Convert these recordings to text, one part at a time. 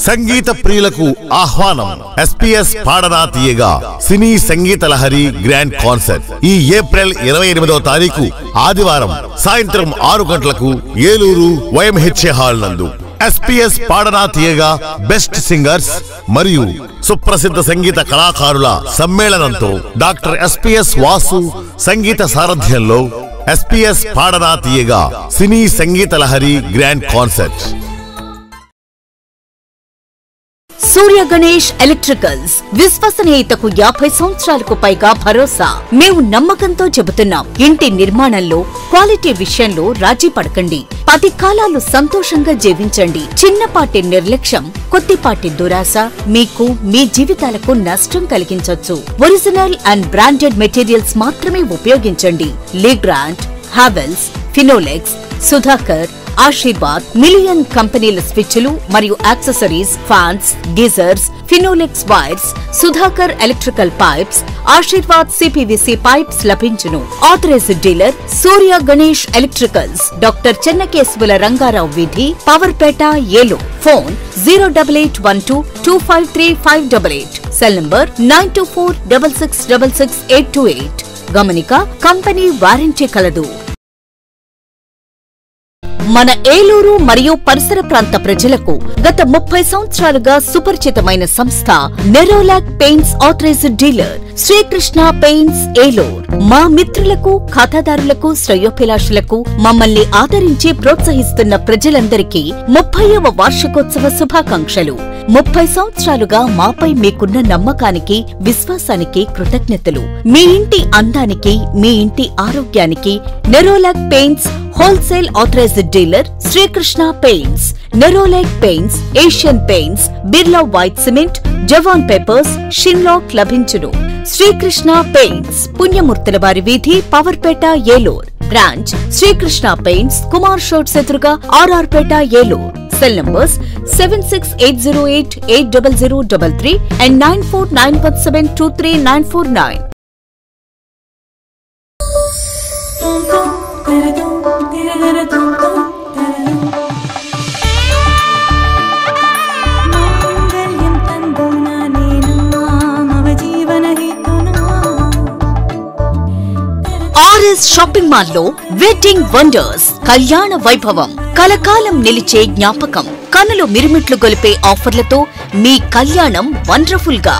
సంగీత ప్రియులకు ఆహ్వానం. SPS పాడనా తీయగా సినీ సంగీత లహరి గ్రాండ్ కాన్సర్ట్ ఈ ఏప్రిల్ 28వ తారీఖు ఆదివారం సాయంత్రం 6 గంటలకు ఏలూరు YMHA హాల్ నందు SPS పాడనా తీయగా బెస్ట్ సింగర్స్ మరియు సుప్రసిద్ధ సంగీత కళాకారుల సమ్మేళనంతో డాక్టర్ SPS వాసు సంగీత సారథ్యంలో SPS పాడనా తీయగా సినీ సంగీత లహరి గ్రాండ్ కాన్సర్ట్. సూర్య గణేష్ ఎలక్ట్రికల్స్ విశ్వసనీయతకు 50 సంవత్సరాలకు పైగా భరోసా. మేము నమ్మకంతో చెబుతున్నాం, ఇంటి నిర్మాణంలో క్వాలిటీ విషయంలో రాజీ పడకండి. 10 కాలాలు సంతోషంగా జీవించండి. చిన్నపాటి నిర్లక్ష్యం, కొద్దిపాటి దురాశ మీకు మీ జీవితాలకు నష్టం కలిగించొచ్చు. ఒరిజినల్ అండ్ బ్రాండెడ్ మెటీరియల్స్ మాత్రమే ఉపయోగించండి. లీగ్రాండ్, హావెల్స్, ఫినోలెక్స్, సుధాకర్, ఆశీర్వాద్ మిలియన్ కంపెనీల స్విచ్లు మరియు accessories, fans, geysers, Finolex wires, Sudhakar electrical pipes, Ashirvad CPVC pipes లభించును. Authorised dealer Surya Ganesh electricals, doctor చెన్నకేశవుల రంగారావు వీధి, Powerpet, Eluru. Phone 08812253588. Cell number 9246666828. గమనిక, కంపెనీ వారంటీ కలదు. మన ఏలూరు మరియు పరిసర ప్రాంత ప్రజలకు గత 30 సంవత్సరాలుగా సుపరిచితమైన సంస్థ Nerolac paints authorised dealer Srikrishna paints Eluru. మా మిత్రులకు, ఖాతాదారులకు, శ్రేయోభిలాషులకు మమ్మల్ని ఆదరించి ప్రోత్సహిస్తున్న ప్రజలందరికీ 30వ వార్షికోత్సవ శుభాకాంక్షలు. 30 సంవత్సరాలుగా మాపై మీకున్న నమ్మకానికి, విశ్వాసానికి కృతజ్ఞతలు. మీ ఇంటి అందానికి, మీ ఇంటి ఆరోగ్యానికి Nerolac paints wholesale authorised dealer Srikrishna paints. Nerolac paints, Asian paints, Birla white cement, జవాన్ పేపర్స్, షిన్లాక్ లభించును. శ్రీకృష్ణ పెయింట్స్, పుణ్యమూర్తుల వారి వీధి, పవర్పేట, ఏలూరు. బ్రాంచ్ శ్రీకృష్ణ పెయింట్స్, కుమార్ షోట్స్ ఎదురుగా, RR Peta, Eluru. Cell numbers 7680880033 and 9491723949. RS shopping mall లో వెడ్డింగ్ వండర్స్ కళ్యాణ వైభవం, కలకాలం నిలిచే జ్ఞాపకం. కనులు మిరుమిట్లు గొలిపే ఆఫర్లతో మీ కళ్యాణం వండర్ఫుల్ గా.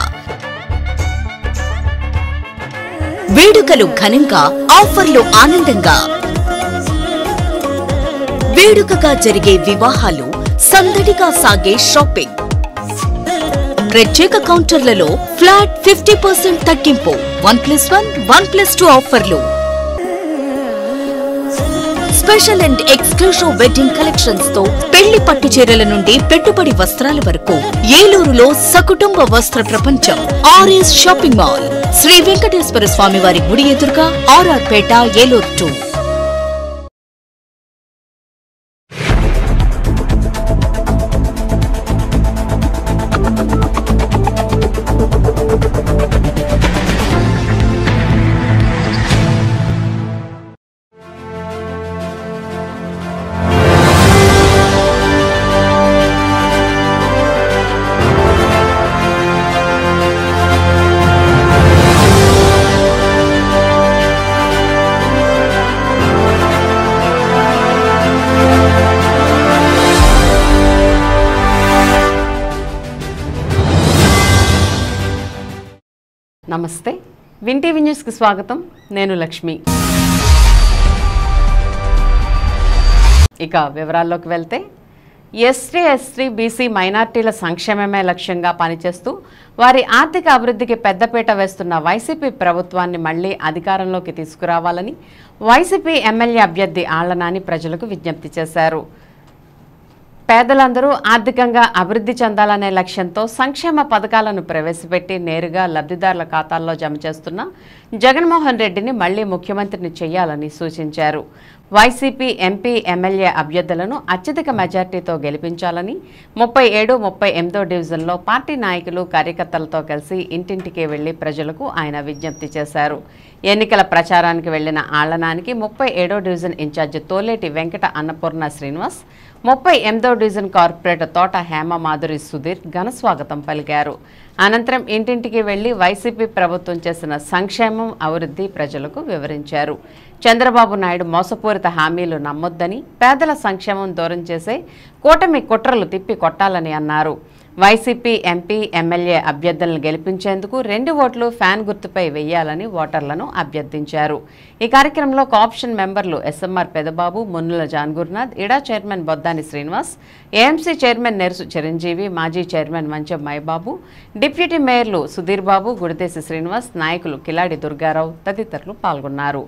వేడుకలు ఘనంగా, ఆఫర్లు ఆనందంగా. వేడుకగా జరిగే వివాహాలు, సందడిగా సాగే షాపింగ్. ప్రత్యేక కౌంటర్లలో ఫ్లాట్ 50% తగ్గింపు, 1+1, 1+2 ఆఫర్లు. Special and exclusive wedding collections తో పెళ్లి పట్టు చీరల నుండి పెట్టుబడి వస్త్రాల వరకు ఏలూరులో సకుటుంబ వస్త్ర ప్రపంచం RS shopping mall. Sri Venkateswara Swamy వారి గుడి ఎదురుగా, RR పేట, ఏలూరు 2. నమస్తే, విన్ టీవీ న్యూస్కి స్వాగతం. నేను లక్ష్మి. ఇక వివరాల్లోకి వెళ్తే, SC BC మైనార్టీల సంక్షేమమే లక్ష్యంగా పనిచేస్తూ వారి ఆర్థిక అభివృద్ధికి పెద్దపీట వేస్తున్న వైసీపీ ప్రభుత్వాన్ని మళ్లీ అధికారంలోకి తీసుకురావాలని వైసీపీ ఎమ్మెల్యే అభ్యర్థి ఆళ్లనాని ప్రజలకు విజ్ఞప్తి చేశారు. పేదలందరూ ఆర్థికంగా అభివృద్ధి చెందాలనే లక్ష్యంతో సంక్షేమ పథకాలను ప్రవేశపెట్టి నేరుగా లబ్ధిదారుల ఖాతాల్లో జమ చేస్తున్న జగన్మోహన్ రెడ్డిని మళ్లీ ముఖ్యమంత్రిని చేయాలని సూచించారు. వైసీపీ ఎంపీ ఎమ్మెల్యే అభ్యర్థులను అత్యధిక మెజార్టీతో గెలిపించాలని 37, 38వ డివిజన్లో పార్టీ నాయకులు, కార్యకర్తలతో కలిసి ఇంటింటికి వెళ్లి ప్రజలకు ఆయన విజ్ఞప్తి చేశారు. ఎన్నికల ప్రచారానికి వెళ్లిన ఆళ్లనానికి 37వ డివిజన్ ఇన్ఛార్జి తోలేటి వెంకట అన్నపూర్ణ శ్రీనివాస్, 38వ డివిజన్ కార్పొరేటర్ తోట హేమ మాధురి సుధీర్ ఘన స్వాగతం పలికారు. అనంతరం ఇంటింటికి వెళ్లి వైసీపీ ప్రభుత్వం చేసిన సంక్షేమం అభివృద్ధి ప్రజలకు వివరించారు. చంద్రబాబు నాయుడు మోసపూరిత హామీలు నమ్మొద్దని, పేదల సంక్షేమం దూరం చేసే కూటమి కుట్రలు తిప్పి కొట్టాలని అన్నారు. వైసీపీ ఎంపీ ఎమ్మెల్యే అభ్యర్థులను గెలిపించేందుకు 2 ఓట్లు ఫ్యాన్ గుర్తుపై వేయాలని ఓటర్లను అభ్యర్థించారు. ఈ కార్యక్రమంలో కోఆప్షన్ మెంబర్లు ఎస్ఎంఆర్ పెదబాబు, మున్నుల జాన్ గురునాథ్, ఇడా chairman Boddani Srinivas, AMC chairman Nerusu Chiranjeevi, మాజీ చైర్మన్ మంచం మైబాబు, డిప్యూటీ మేయర్లు సుధీర్ బాబు, గుడిదేశి శ్రీనివాస్, నాయకులు కిలాడి దుర్గారావు తదితరులు పాల్గొన్నారు.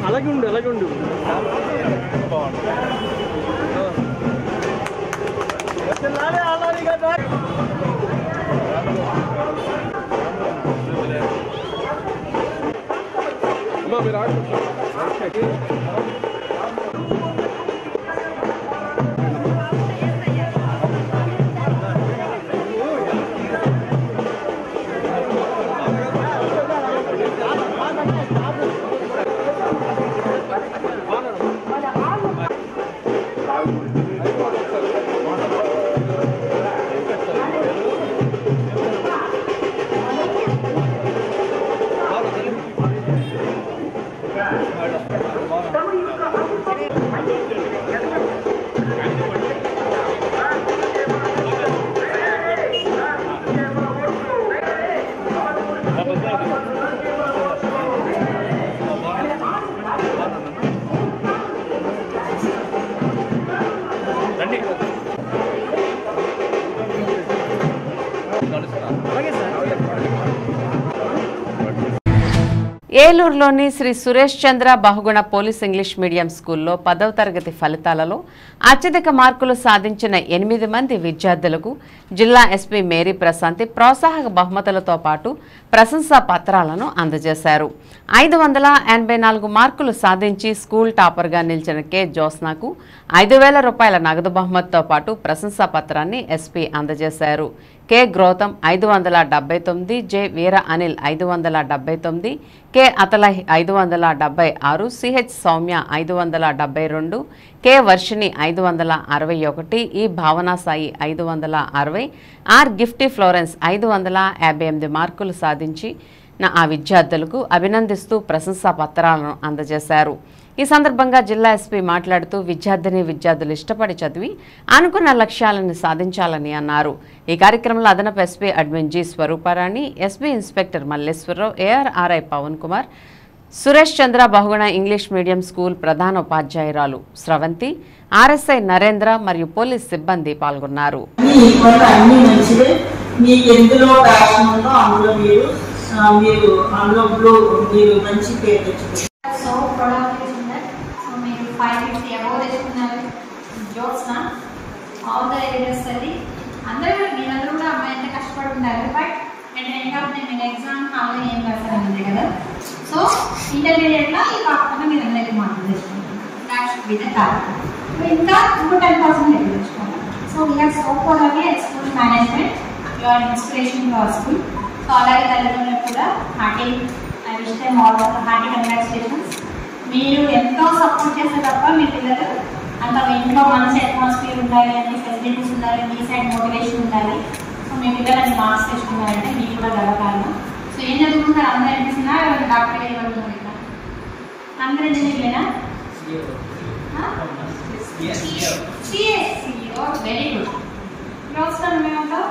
అలాగే ఉండు ఏలూరులోని Shri Suresh Chandra Bahuguna police English medium స్కూల్లో 10వ తరగతి ఫలితాలలో అత్యధిక మార్కులు సాధించిన 8 మంది విద్యార్థులకు జిల్లా ఎస్పీ మేరీ ప్రశాంతి ప్రోత్సాహక బహుమతులతో పాటు ప్రశంసా పత్రాలను అందజేశారు. 584 మార్కులు సాధించి స్కూల్ టాపర్గా నిలిచిన కె జోస్నాకు 5,000 రూపాయల నగదు బహుమతితో పాటు ప్రశంసా పత్రాన్ని ఎస్పీ అందజేశారు. K Gautam 579, J Veera Anil 579, K అతలహి 576, CH Soumya 572, K Varshini 561, E Bhavana Sai 560, R Gifty Florence 558 మార్కులు సాధించి ఆ విద్యార్థులకు అభినందిస్తూ ప్రశంసా పత్రాలను అందజేశారు. ఈ సందర్భంగా జిల్లా ఎస్పీ మాట్లాడుతూ విద్యార్థులు ఇష్టపడి చదివి అనుకున్న లక్ష్యాలను సాధించాలని అన్నారు. ఈ కార్యక్రమంలో అదనపు SP admin G Swarooparani, SP inspector Malleswararao, ARRI Pavan Kumar, Suresh Chandra Bahuguna English medium school ప్రధాన ఉపాధ్యాయురాలు స్రవంతి, ఆర్ఎస్ఐ నరేంద్ర మరియు పోలీస్ సిబ్బంది పాల్గొన్నారు. అందరూ మీరందరూ కూడా అమ్మాయి ఎంత కష్టపడి ఉన్నారు. బట్ నేను ఎగ్జామ్ హాల్లో ఏం రాస్తాను అంతే కదా. సో ఇంటర్మీడియట్లో ఈ కాకుండా మీరు అందరికీ మార్కులు తెచ్చుకుంటారు. ఇంకా 10% ఎక్కువ తెచ్చుకోవాలి. So we are so proud of school management, your inspiration to our school. So అలాగే తల్లిదండ్రులకు కూడా hearty I wish them all hearty congratulations. మీరు ఎంతో సపోర్ట్ చేస్తే తప్ప మీ పిల్లలు అంత ఇంట్లో మంచి అట్మాస్ఫియర్ ఉండాలి, అన్ని ఫెసిలిటీస్ ఉండాలి, మీ సైడ్ మోటివేషన్ ఉండాలి. సో మీ పిల్లలు అన్ని మార్క్స్ తెచ్చుకున్నారంటే మీకు కూడా గర్వకారణం. సో ఏం చదువుకుంటారు? అందరూ అనిపిస్తున్నా డాక్టర్ ఇవ్వడం అందరూ ఇంజనీర్లేనా? Very good. వస్తాను మేమంటావు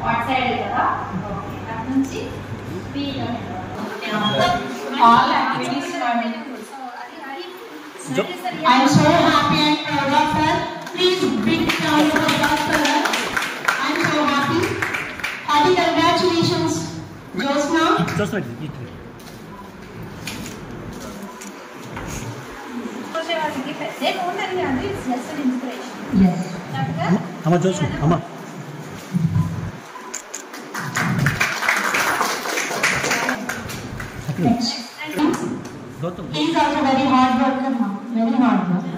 వాట్ సైడ్ కదా. ఓకే, అటు నుంచి all activities I am so happy and proud of her. Please big round of applause for her. I am so happy. Happy congratulations, Josna. Just like it. They don't understand. It's just an inspiration. Yes. Amma Josna, Amma. Next. He is also very hard worker, very hard worker.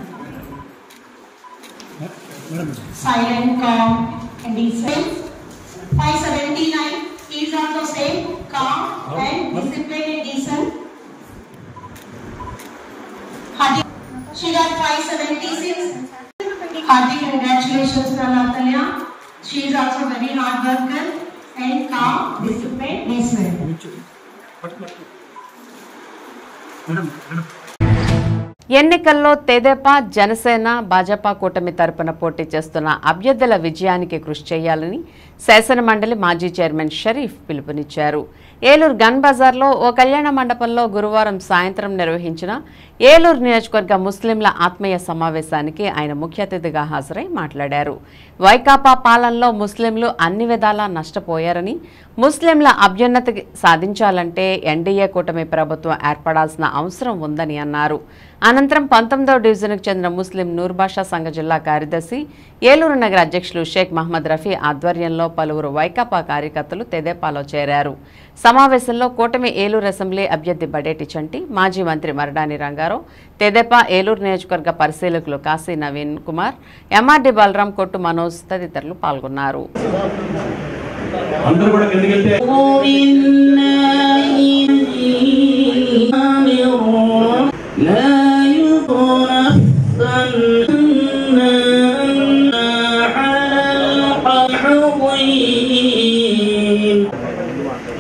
Silent, calm, and decent. 579. He is also same, calm, and disciplined and decent. She got 576. Hearty congratulations, Natalya. She is also very hard worker and calm, disciplined, decent. ఎన్నికల్లో తెదేపా, జనసేన, భాజపా కూటమి తరపున పోటీ చేస్తున్న అభ్యర్థుల విజయానికి కృషి చేయాలని శాసనమండలి మాజీ చైర్మన్ షరీఫ్ పిలుపునిచ్చారు. ఏలూరు గన్ బజార్లో ఓ కళ్యాణ మండపంలో గురువారం సాయంత్రం నిర్వహించిన ఏలూరు నియోజకవర్గ ముస్లింల ఆత్మీయ సమావేశానికి ఆయన ముఖ్య అతిథిగా హాజరై మాట్లాడారు. వైకాపా పాలనలో ముస్లింలు అన్ని విధాలా నష్టపోయారని, ముస్లింల అభ్యున్నతి సాధించాలంటే ఎన్డీఏ కూటమి ప్రభుత్వం ఏర్పడాల్సిన అవసరం ఉందని అన్నారు. అనంతరం 19వ డివిజన్కు చెందిన ముస్లిం నూర్బాషా సంఘ జిల్లా కార్యదర్శి, ఏలూరు నగర అధ్యక్షులు షేక్ మహమ్మద్ రఫీ ఆధ్వర్యంలో పలువురు వైకాపా కార్యకర్తలు తెదేపాలో చేరారు. సమావేశంలో కూటమి ఏలూరు అసెంబ్లీ అభ్యర్థి బడేటి చంటి, మాజీ మంత్రి మరడాని రంగారావు, తెదేపా ఏలూరు నియోజకవర్గ పరిశీలకులు కాశీ నవీన్ కుమార్, ఎంఆర్డి బలరాం, కొట్టు మనోజ్ తదితరులు పాల్గొన్నారు.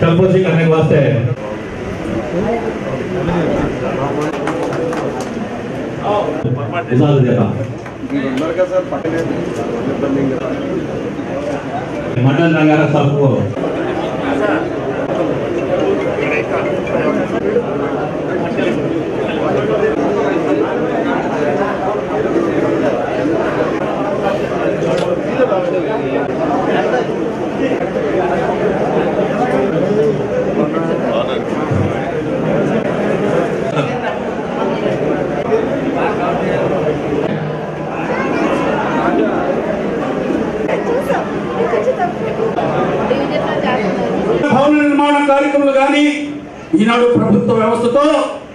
कंपोजिंग करने के वास्ते इजाजत देता मटन रंगारा साहब को భవన నిర్మాణ కార్యక్రమాలు కానీ ఈనాడు ప్రభుత్వ వ్యవస్థతో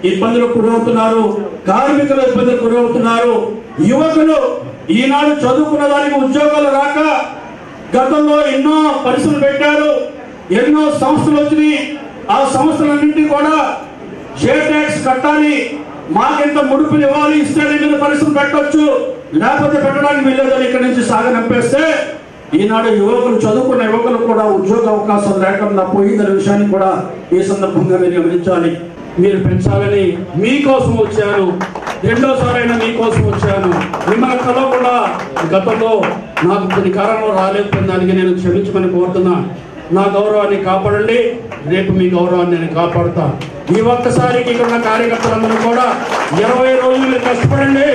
ఇబ్బందులకు గురవుతున్నారు, కార్మికులు ఇబ్బందులకు గురవుతున్నారు, యువకులు ఈనాడు చదువుకున్న దానికి ఉద్యోగాలు రాక గతంలో ఎన్నో పరిశ్రమలు పెట్టారు, ఎన్నో సంస్థలు వచ్చినాయి. ఆ సంస్థలన్నింటినీ కూడా షేర్ ట్యాక్స్ కట్టాలి, మాకెంత ముడుపులు ఇవ్వాలి, ఇస్తేనే మీద పరిశ్రమ పెట్టవచ్చు, లేకపోతే పెట్టడానికి వీల్లేదని ఇక్కడి నుంచి సాగనంపేస్తే ఈనాడు యువకులు, చదువుకున్న యువకులు కూడా ఉద్యోగ అవకాశాలు లేకుండా పోయిందనే విషయాన్ని కూడా ఈ సందర్భంగా మీరు గమనించాలి. మీరు పెంచాలని మీకోసం వచ్చాను, రెండోసారైనా మీకోసం వచ్చాను. మిమ్మల్ని కలవకుండా గతంలో నాకు కొన్ని కారణాలు రాలేకపోయిన దానికి నేను క్షమించమని కోరుతున్నా. నా గౌరవాన్ని కాపాడండి, రేపు మీ గౌరవాన్ని నేను కాపాడుతా. ఈ ఒక్కసారికి ఇక్కడ ఉన్న కార్యకర్తలందరూ కూడా 20 రోజులు కష్టపడండి.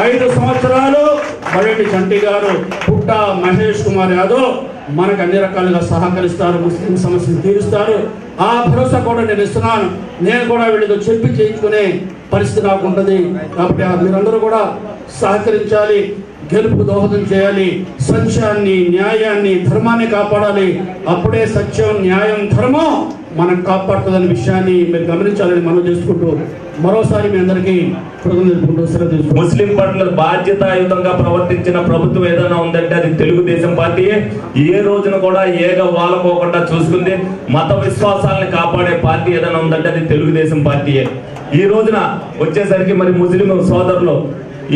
5 సంవత్సరాలు బడేటి చంటి గారు, పుట్ట మహేష్ కుమార్ యాదవ్ మనకు అన్ని రకాలుగా సహకరిస్తారు, ముస్లిం సమస్యను తీరుస్తారు. ఆ భరోసా కూడా నేను ఇస్తున్నాను. నేను కూడా వీళ్ళతో చెప్పి చేయించుకునే పరిస్థితి నాకు ఉంటుంది. కాబట్టి మీరందరూ కూడా సహకరించాలి, గెలుపు దోహదం చేయాలి, సత్యాన్ని, న్యాయాన్ని, ధర్మాన్ని కాపాడాలి. అప్పుడే సత్యం, న్యాయం, ధర్మం మనం కాపాడుతుందనే విషయాన్ని మీరు గమనించాలని మనం చేసుకుంటూ మరోసారి మీ అందరికీ ముస్లిం పట్ల బాధ్యతాయుతంగా ప్రవర్తించిన ప్రభుత్వం ఏదైనా ఉందంటే అది తెలుగుదేశం పార్టీయే. ఏ రోజున కూడా ఏగ వాలకోకుండా చూసుకుంది. మత విశ్వాసాలను కాపాడే పార్టీ ఏదైనా ఉందంటే అది తెలుగుదేశం పార్టీయే. ఈ రోజున వచ్చేసరికి మరి ముస్లిం సోదరులు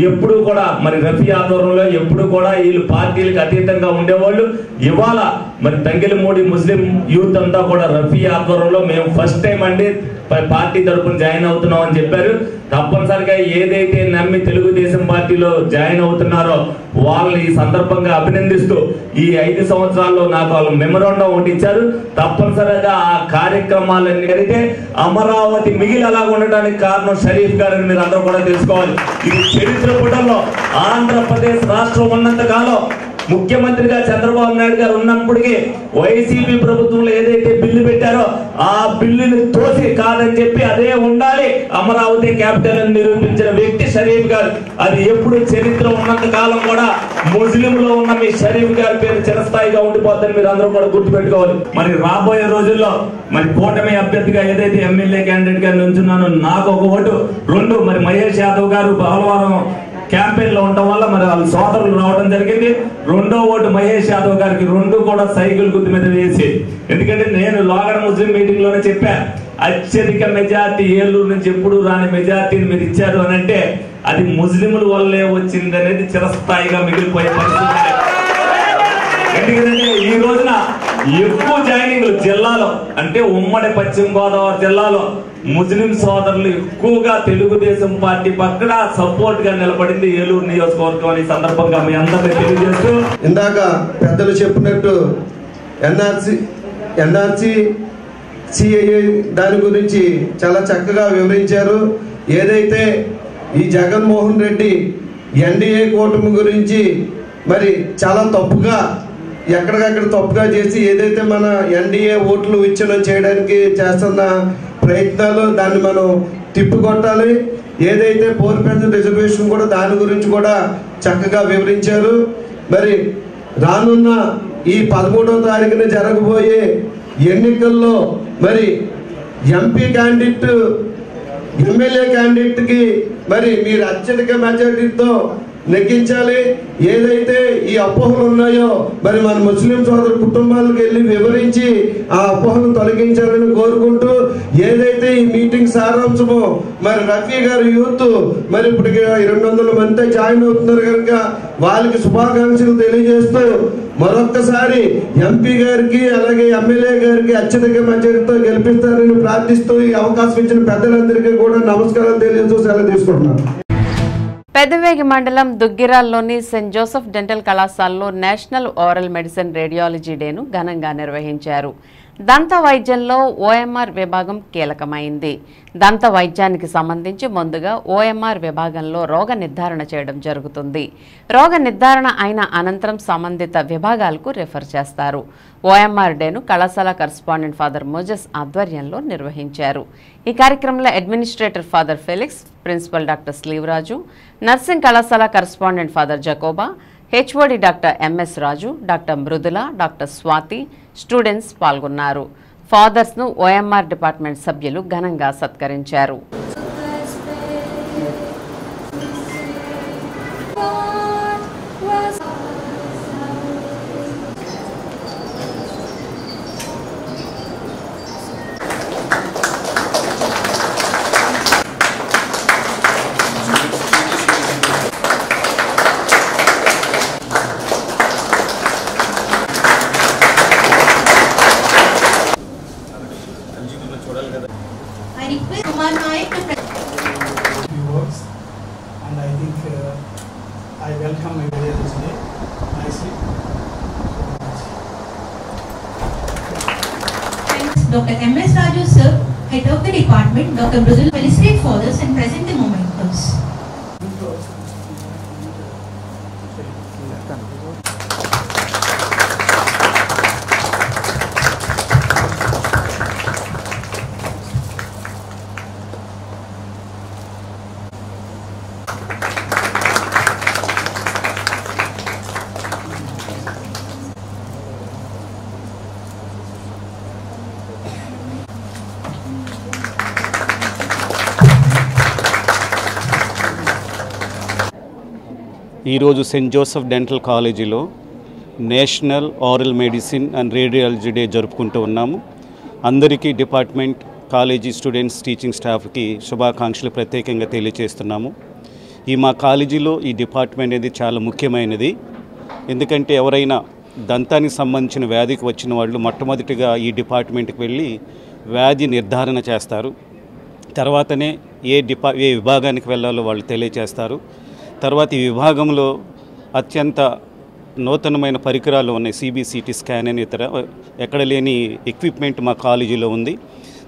ఎప్పుడు కూడా మరి రఫీ ఆధ్వర్యంలో ఎప్పుడు కూడా వీళ్ళు పార్టీలకు అతీతంగా ఉండేవాళ్ళు. ఇవాళ మరి తంగిలమూడి ముస్లిం యూత్ అంతా కూడా రఫీ ఆధ్వర్యంలో మేము ఫస్ట్ టైం అండి పార్టీ తరఫున జాయిన్ అవుతున్నాం అని చెప్పారు. తప్పనిసరిగా ఏదైతే నమ్మి తెలుగుదేశం పార్టీలో జాయిన్ అవుతున్నారో వాళ్ళని ఈ సందర్భంగా అభినందిస్తూ ఈ 5 సంవత్సరాల్లో నాకు వాళ్ళు మెమరాండం ఒకటి ఇచ్చారు. తప్పనిసరిగా ఆ కార్యక్రమాలన్నీ జరిగితే అమరావతి మిగిలి అలా ఉండడానికి కారణం షరీఫ్ గారని మీరు అందరూ కూడా తెలుసుకోవాలి. ఇది చరిత్ర పుటల్లో ఆంధ్రప్రదేశ్ రాష్ట్రం ఉన్నంత కాలం ముఖ్యమంత్రిగా చంద్రబాబు నాయుడు గారు ఉన్నప్పటికీ వైసీపీ ప్రభుత్వంలో ఏదైతే బిల్లు పెట్టారో ఆ బిల్లుని తోసి కాదని చెప్పి అదే ఉండాలి అమరావతి క్యాపిటల్ అని నిరూపించిన వ్యక్తి షరీఫ్ గారు. అది ఎప్పుడు చరిత్ర ఉన్నంత కాలం కూడా ముస్లింలో ఉన్న మీ షరీఫ్ గారి పేరు చిరస్థాయిగా ఉండిపోద్దని మీరు అందరూ కూడా గుర్తుపెట్టుకోవాలి. మరి రాబోయే రోజుల్లో మరి కూటమి అభ్యర్థిగా ఏదైతే ఎమ్మెల్యే క్యాండిడేట్ గా నుంచున్నానో నాకు ఒక ఓటు, 2 మరి మహేష్ యాదవ్ గారు బలవారం క్యాంపెయిన్ లో ఉండటం వల్ల మరి వాళ్ళ సోదరులు రావడం జరిగింది. 2వ ఓటు మహేష్ యాదవ్ గారికి, 2 కూడా సైకిల్ గుర్తు మీద వేసి. ఎందుకంటే నేను లోగడ ముస్లిం మీటింగ్ లోనే చెప్పా, అత్యధిక మెజార్టీ ఏలూరు నుంచి ఎప్పుడు రాని మెజార్టీని మీరు ఇచ్చారు అని అంటే అది ముస్లింల వల్లే వచ్చింది అనేది చిరస్థాయిగా మిగిలిపోయే పరిస్థితి. ఎందుకంటే ఈ రోజున ఎక్కువ జాయినింగ్లు జిల్లాలో అంటే ఉమ్మడి పశ్చిమ గోదావరి జిల్లాలో ముస్లిం సోదరులు ఎక్కువగా తెలుగుదేశం పార్టీ పక్కన సపోర్ట్ గా నిలబడింది ఏలూరు నియోజకవర్గం అని సందర్భంగా మీ అందరినీ తెలియజేస్తూ, ఇందాక పెద్దలు చెప్పినట్టు ఎన్ఆర్సీ సిఐఏ దాని గురించి చాలా చక్కగా వివరించారు. ఏదైతే ఈ జగన్మోహన్ రెడ్డి ఎన్డీఏ కూటమి గురించి మరి చాలా తప్పుగా ఎక్కడికక్కడ తప్పుగా చేసి ఏదైతే మన ఎన్డీఏ ఓట్లు విచ్ఛిన్నం చేయడానికి చేస్తున్న ప్రయత్నాలు దాన్ని మనం తిప్పికొట్టాలి. ఏదైతే 4% రిజర్వేషన్ కూడా దాని గురించి కూడా చక్కగా వివరించారు. మరి రానున్న ఈ 13వ తారీఖున జరగబోయే ఎన్నికల్లో మరి ఎంపీ క్యాండిడేట్, ఎమ్మెల్యే క్యాండిడేట్కి మరి మీరు అత్యధిక మెజారిటీతో నెగ్గించాలి. ఏదైతే ఈ అపోహలు ఉన్నాయో మరి మన ముస్లిం సోదరు కుటుంబాలకు వెళ్ళి వివరించి ఆ అపోహలను తొలగించాలని కోరుకుంటూ, ఏదైతే ఈ మీటింగ్ సారాంశమో మరి రఫీ గారు యూత్ మరి ఇప్పటికి 200 మంది జాయిన్ అవుతున్నారు కనుక వాళ్ళకి శుభాకాంక్షలు తెలియజేస్తూ మరొక్కసారి ఎంపీ గారికి అలాగే ఎమ్మెల్యే గారికి అత్యధిక మెజారిటీతో గెలిపిస్తారని ప్రార్థిస్తూ ఈ అవకాశం ఇచ్చిన పెద్దలందరికీ కూడా నమస్కారాలు తెలియజేస్తూ సెలవు తీసుకుంటున్నాను. పెదవేగి మండలం దుగ్గిరాల్లోని సెయింట్ జోసెఫ్ డెంటల్ కళాశాలలో నేషనల్ ఓరల్ మెడిసిన్ రేడియాలజీ డేను ఘనంగా నిర్వహించారు. దంత వైద్యంలో ఓఎంఆర్ విభాగం కీలకమైంది. దంత వైద్యానికి సంబంధించి ముందుగా ఓఎంఆర్ విభాగంలో రోగ నిర్ధారణ చేయడం జరుగుతుంది. రోగ నిర్ధారణ అయిన అనంతరం సంబంధిత విభాగాలకు రిఫర్ చేస్తారు. ఓఎంఆర్ డేను కళాశాల కరస్పాండెంట్ ఫాదర్ మోజెస్ ఆధ్వర్యంలో నిర్వహించారు. ఈ కార్యక్రమంలో administrator father Felix, principal doctor Sleevaraju, nursing కళాశాల correspondent father Jacoba, HOD doctor MS Raju, doctor Mridula, doctor Swathi, students పాల్గొన్నారు. ఫాదర్స్ను ఓఎంఆర్ డిపార్ట్మెంట్ సభ్యులు ఘనంగా సత్కరించారు. Dr. M.S. Raju sir, head of the department, Dr. Mridul felicitate fathers and present the mementos. ఈరోజు Saint Joseph dental కాలేజీలో national aural medicine and radiology day జరుపుకుంటూ ఉన్నాము. అందరికీ డిపార్ట్మెంట్, కాలేజీ స్టూడెంట్స్, టీచింగ్ స్టాఫ్కి శుభాకాంక్షలు ప్రత్యేకంగా తెలియజేస్తున్నాము. మా కాలేజీలో ఈ డిపార్ట్మెంట్ అనేది చాలా ముఖ్యమైనది. ఎందుకంటే ఎవరైనా దంతానికి సంబంధించిన వ్యాధికి వచ్చిన వాళ్ళు మొట్టమొదటిగా ఈ డిపార్ట్మెంట్కి వెళ్ళి వ్యాధి నిర్ధారణ చేస్తారు. తర్వాతనే ఏ విభాగానికి వెళ్ళాలో వాళ్ళు తెలియజేస్తారు. తర్వాత ఈ విభాగంలో అత్యంత నూతనమైన పరికరాలు ఉన్నాయి. CBCT స్కాన్ అని ఇతర ఎక్కడ లేని ఎక్విప్మెంట్ మా కాలేజీలో ఉంది.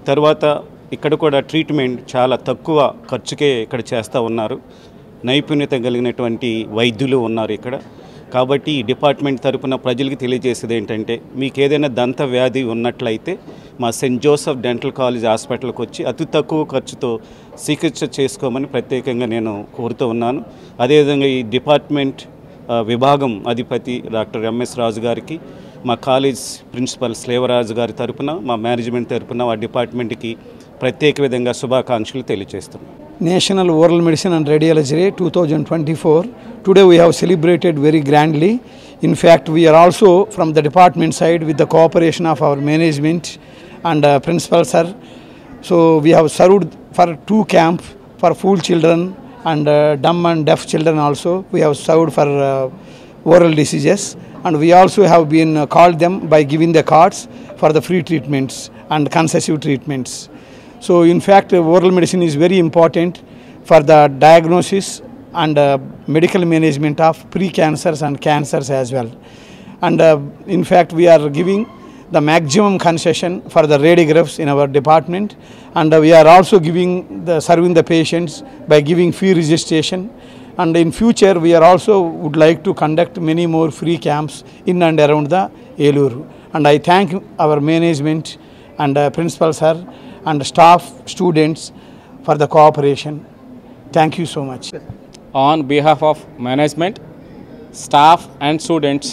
తర్వాత ఇక్కడ కూడా ట్రీట్మెంట్ చాలా తక్కువ ఖర్చుకే ఇక్కడ చేస్తూ ఉన్నారు. నైపుణ్యత కలిగినటువంటి వైద్యులు ఉన్నారు ఇక్కడ. కాబట్టి ఈ డిపార్ట్మెంట్ తరపున ప్రజలకు తెలియజేసేది ఏంటంటే, మీకు ఏదైనా దంత వ్యాధి ఉన్నట్లయితే మా సెయింట్ జోసెఫ్ డెంటల్ కాలేజ్ హాస్పిటల్కి వచ్చి అతి తక్కువ ఖర్చుతో చికిత్స చేసుకోమని ప్రత్యేకంగా నేను కోరుతూ ఉన్నాను. అదేవిధంగా ఈ డిపార్ట్మెంట్ విభాగం అధిపతి డాక్టర్ M.S. రాజు గారికి, మా కాలేజ్ ప్రిన్సిపల్ స్లేవరాజు గారి తరపున, మా మేనేజ్మెంట్ తరపున ఆ డిపార్ట్మెంట్కి ప్రత్యేక విధంగా శుభాకాంక్షలు తెలియజేస్తున్నాం. National Oral Medicine and Radiology Day 2024. Today we have celebrated very grandly. In fact, we are also from the department side with the cooperation of our management and principal sir. So we have served for 2 camps for full children and dumb and deaf children also. We have served for oral diseases, and we also have been called them by giving the cards for the free treatments and concessive treatments. So in fact, oral medicine is very important for the diagnosis and medical management of pre-cancers and cancers as well. And in fact, we are giving the maximum concession for the radiographs in our department, and we are also serving the patients by giving fee registration. And in future, we are also would like to conduct many more free camps in and around the Eluru. And I thank our management and principal sir and staff, students for the cooperation. Thank you so much. On behalf of management, staff and students,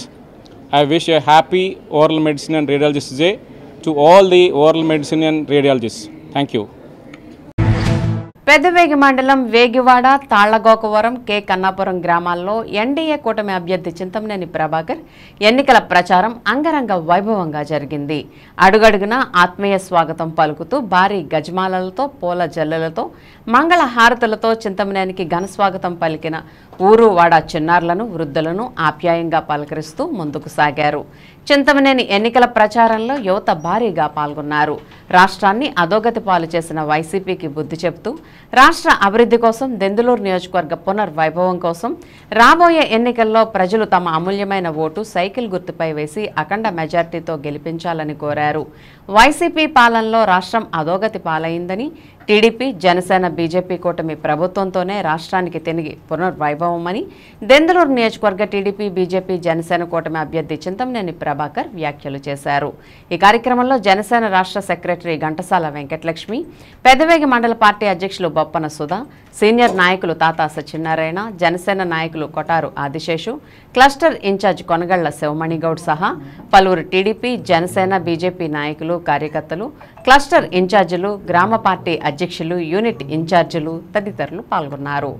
I wish a happy Oral Medicine and Radiology Day to all the oral medicine and radiologists. Thank you. Peddavegi మండలం Vegivada, తాళ్లగోకవరం, K Kannapuram గ్రామాల్లో NDA కూటమి అభ్యర్థి చింతమనేని ప్రభాకర్ ఎన్నికల ప్రచారం అంగరంగ వైభవంగా జరిగింది. అడుగడుగున ఆత్మీయ స్వాగతం పలుకుతూ భారీ గజమాలలతో, పూల జల్లెలతో, మంగళ హారతులతో చింతమనేనికి ఘన స్వాగతం పలికిన ఊరు వాడ చిన్నారులను, వృద్ధులను ఆప్యాయంగా పలకరిస్తూ ముందుకు సాగారు. చింతమనేని ఎన్నికల ప్రచారంలో యువత భారీగా పాల్గొన్నారు. రాష్ట్రాన్ని అధోగతి పాలు చేసిన వైసీపీకి బుద్ధి చెబుతూ రాష్ట్ర అభివృద్ధి కోసం, దెందులూరు నియోజకవర్గ పునర్వైభవం కోసం రాబోయే ఎన్నికల్లో ప్రజలు తమ అమూల్యమైన ఓటు సైకిల్ గుర్తుపై వేసి అఖండ మెజార్టీతో గెలిపించాలని కోరారు. వైసీపీ పాలనలో రాష్ట్రం అధోగతి పాలైందని, టీడీపీ, జనసేన, బీజేపీ కూటమి ప్రభుత్వంతోనే రాష్ట్రానికి తిరిగి పునర్వైభవమని దెందులూరు నియోజకవర్గ టీడీపీ, బీజేపీ, జనసేన కూటమి అభ్యర్థి చింతమనేని ప్రభాకర్ వ్యాఖ్యలు చేశారు. ఈ కార్యక్రమంలో జనసేన రాష్ట్ర సెక్రటరీ ఘంటసాల వెంకటలక్ష్మి, పెద్దవేగి మండల పార్టీ అధ్యక్షులు బొప్పన సుధా, సీనియర్ నాయకులు తాతా సత్యనారాయణ, జనసేన నాయకులు కొటారు ఆదిశేషు, క్లస్టర్ ఇన్ఛార్జ్ కొనగళ్ల శివమణిగౌడ్ సహా పలువురు టీడీపీ, జనసేన, బీజేపీ నాయకులు, కార్యకర్తలు, క్లస్టర్ ఇన్ఛార్జీలు, గ్రామ పార్టీ అధ్యక్షులు, యూనిట్ ఇన్ఛార్జీలు తదితరులు పాల్గొన్నారు.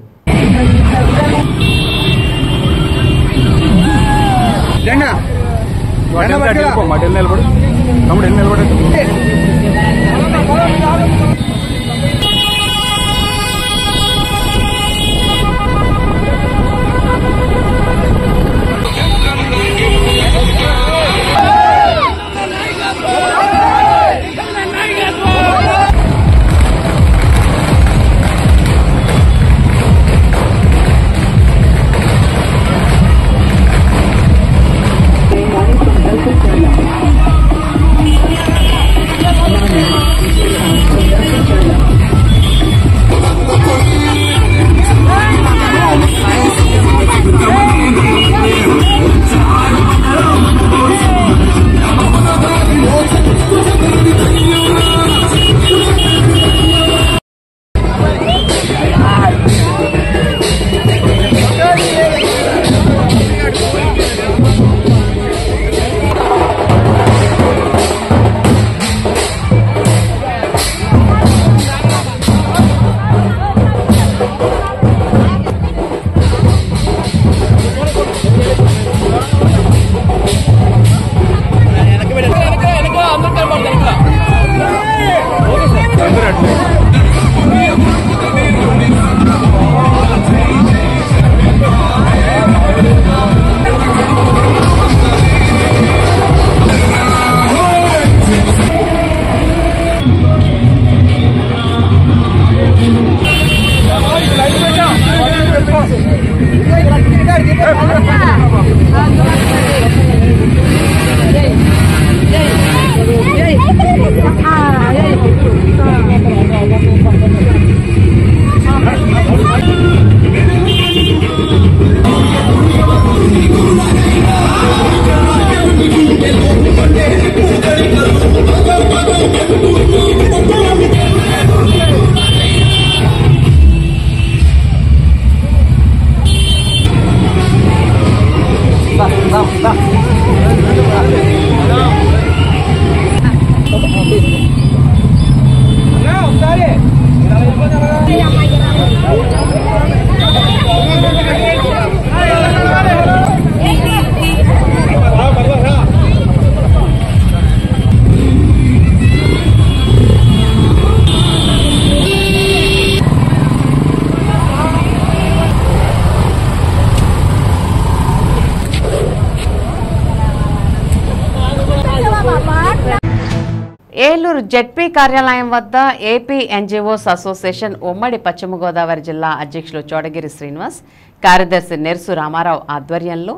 ఏలూరు జెడ్పీ కార్యాలయం వద్ద ఏపీ ఎన్జీఓస్ అసోసియేషన్ ఉమ్మడి పశ్చిమ గోదావరి జిల్లా అధ్యక్షులు చోడగిరి శ్రీనివాస్, కార్యదర్శి నెర్సు రామారావు ఆధ్వర్యంలో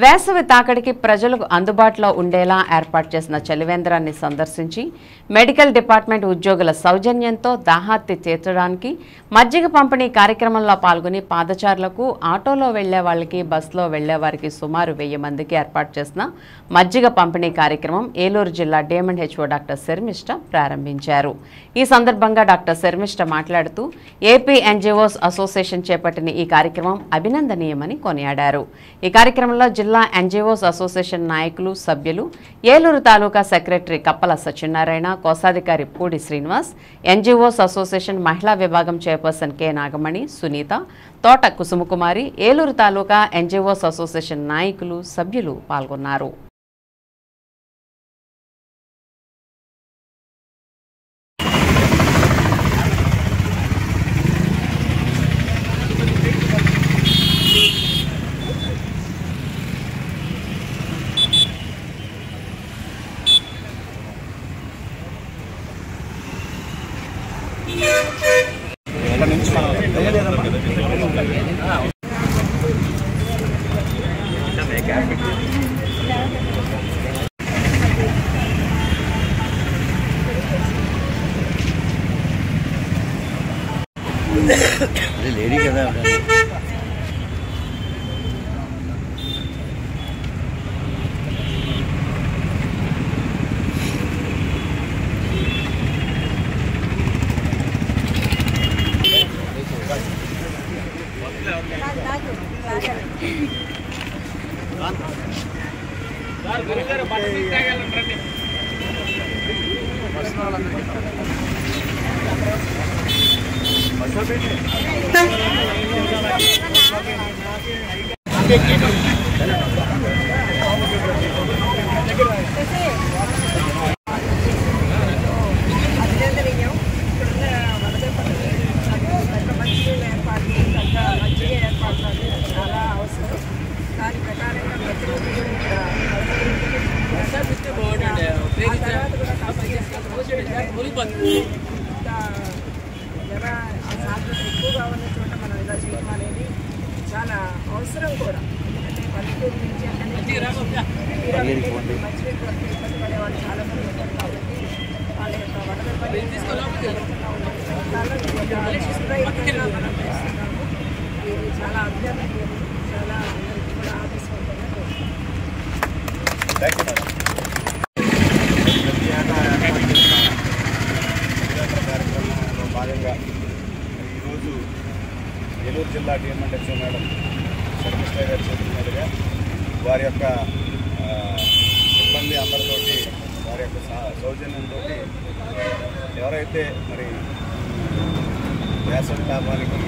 వేసవి తాకడికి ప్రజలకు అందుబాటులో ఉండేలా ఏర్పాటు చేసిన చలివేంద్రాన్ని సందర్శించి మెడికల్ డిపార్ట్మెంట్ ఉద్యోగుల సౌజన్యంతో దాహార్తి తీర్చడానికి మజ్జిగ పంపిణీ కార్యక్రమంలో పాల్గొని పాదచారులకు, ఆటోలో వెళ్లే వాళ్ళకి, బస్సులో వెళ్లే వారికి సుమారు 1000 మందికి ఏర్పాటు చేసిన మజ్జిగ పంపిణీ కార్యక్రమం ఏలూరు జిల్లా డేమండ్ హెచ్ఓ డాక్టర్ శర్మిష్ట ప్రారంభించారు. ఈ సందర్భంగా డాక్టర్ శర్మిష్ట మాట్లాడుతూ ఏపీ ఎన్జీఓస్ అసోసియేషన్ చేపట్టిన ఈ కార్యక్రమం అభినందనీయమని కొనియాడారు. ఈ కార్యక్రమంలో జిల్లా ఎన్జీఓస్ అసోసియేషన్ నాయకులు, సభ్యులు, ఏలూరు తాలూకా సెక్రటరీ కప్పల సత్యనారాయణ, కోశాధికారి పూడి శ్రీనివాస్, ఎన్జీఓస్ అసోసియేషన్ మహిళా విభాగం చైర్పర్సన్ కె నాగమణి, సునీత, తోట కుసుమకుమారి, ఏలూరు తాలూకా ఎన్జీఓస్ అసోసియేషన్ నాయకులు, సభ్యులు పాల్గొన్నారు. లేడీ కదా ఎక్కువగా ఉన్న చోట మనం ఇలా చేయడం అనేది చాలా అవసరం కూడా. ఎందుకంటే పల్లెటూరు నుంచి మంచినీటి ఇబ్బంది పడే వాళ్ళు చాలా మంది ఉంటారు కాబట్టి వాళ్ళ యొక్క వడదెబ్బని మనం చేస్తున్నాము. ఇది చాలా అభ్యర్థి, చాలా అందరికీ కూడా ఆదేశవంతంగా కార్యక్రమంలో భాగంగా ఈరోజు ఏలూరు జిల్లా డేమండ్ హెచ్ఓ మేడం శర్మిష్ట గారి చేతుల మీదుగా వారి యొక్క సిబ్బంది అందరితోటి వారి యొక్క సౌజన్యంతో ఎవరైతే మరి వేసవి తాపానికి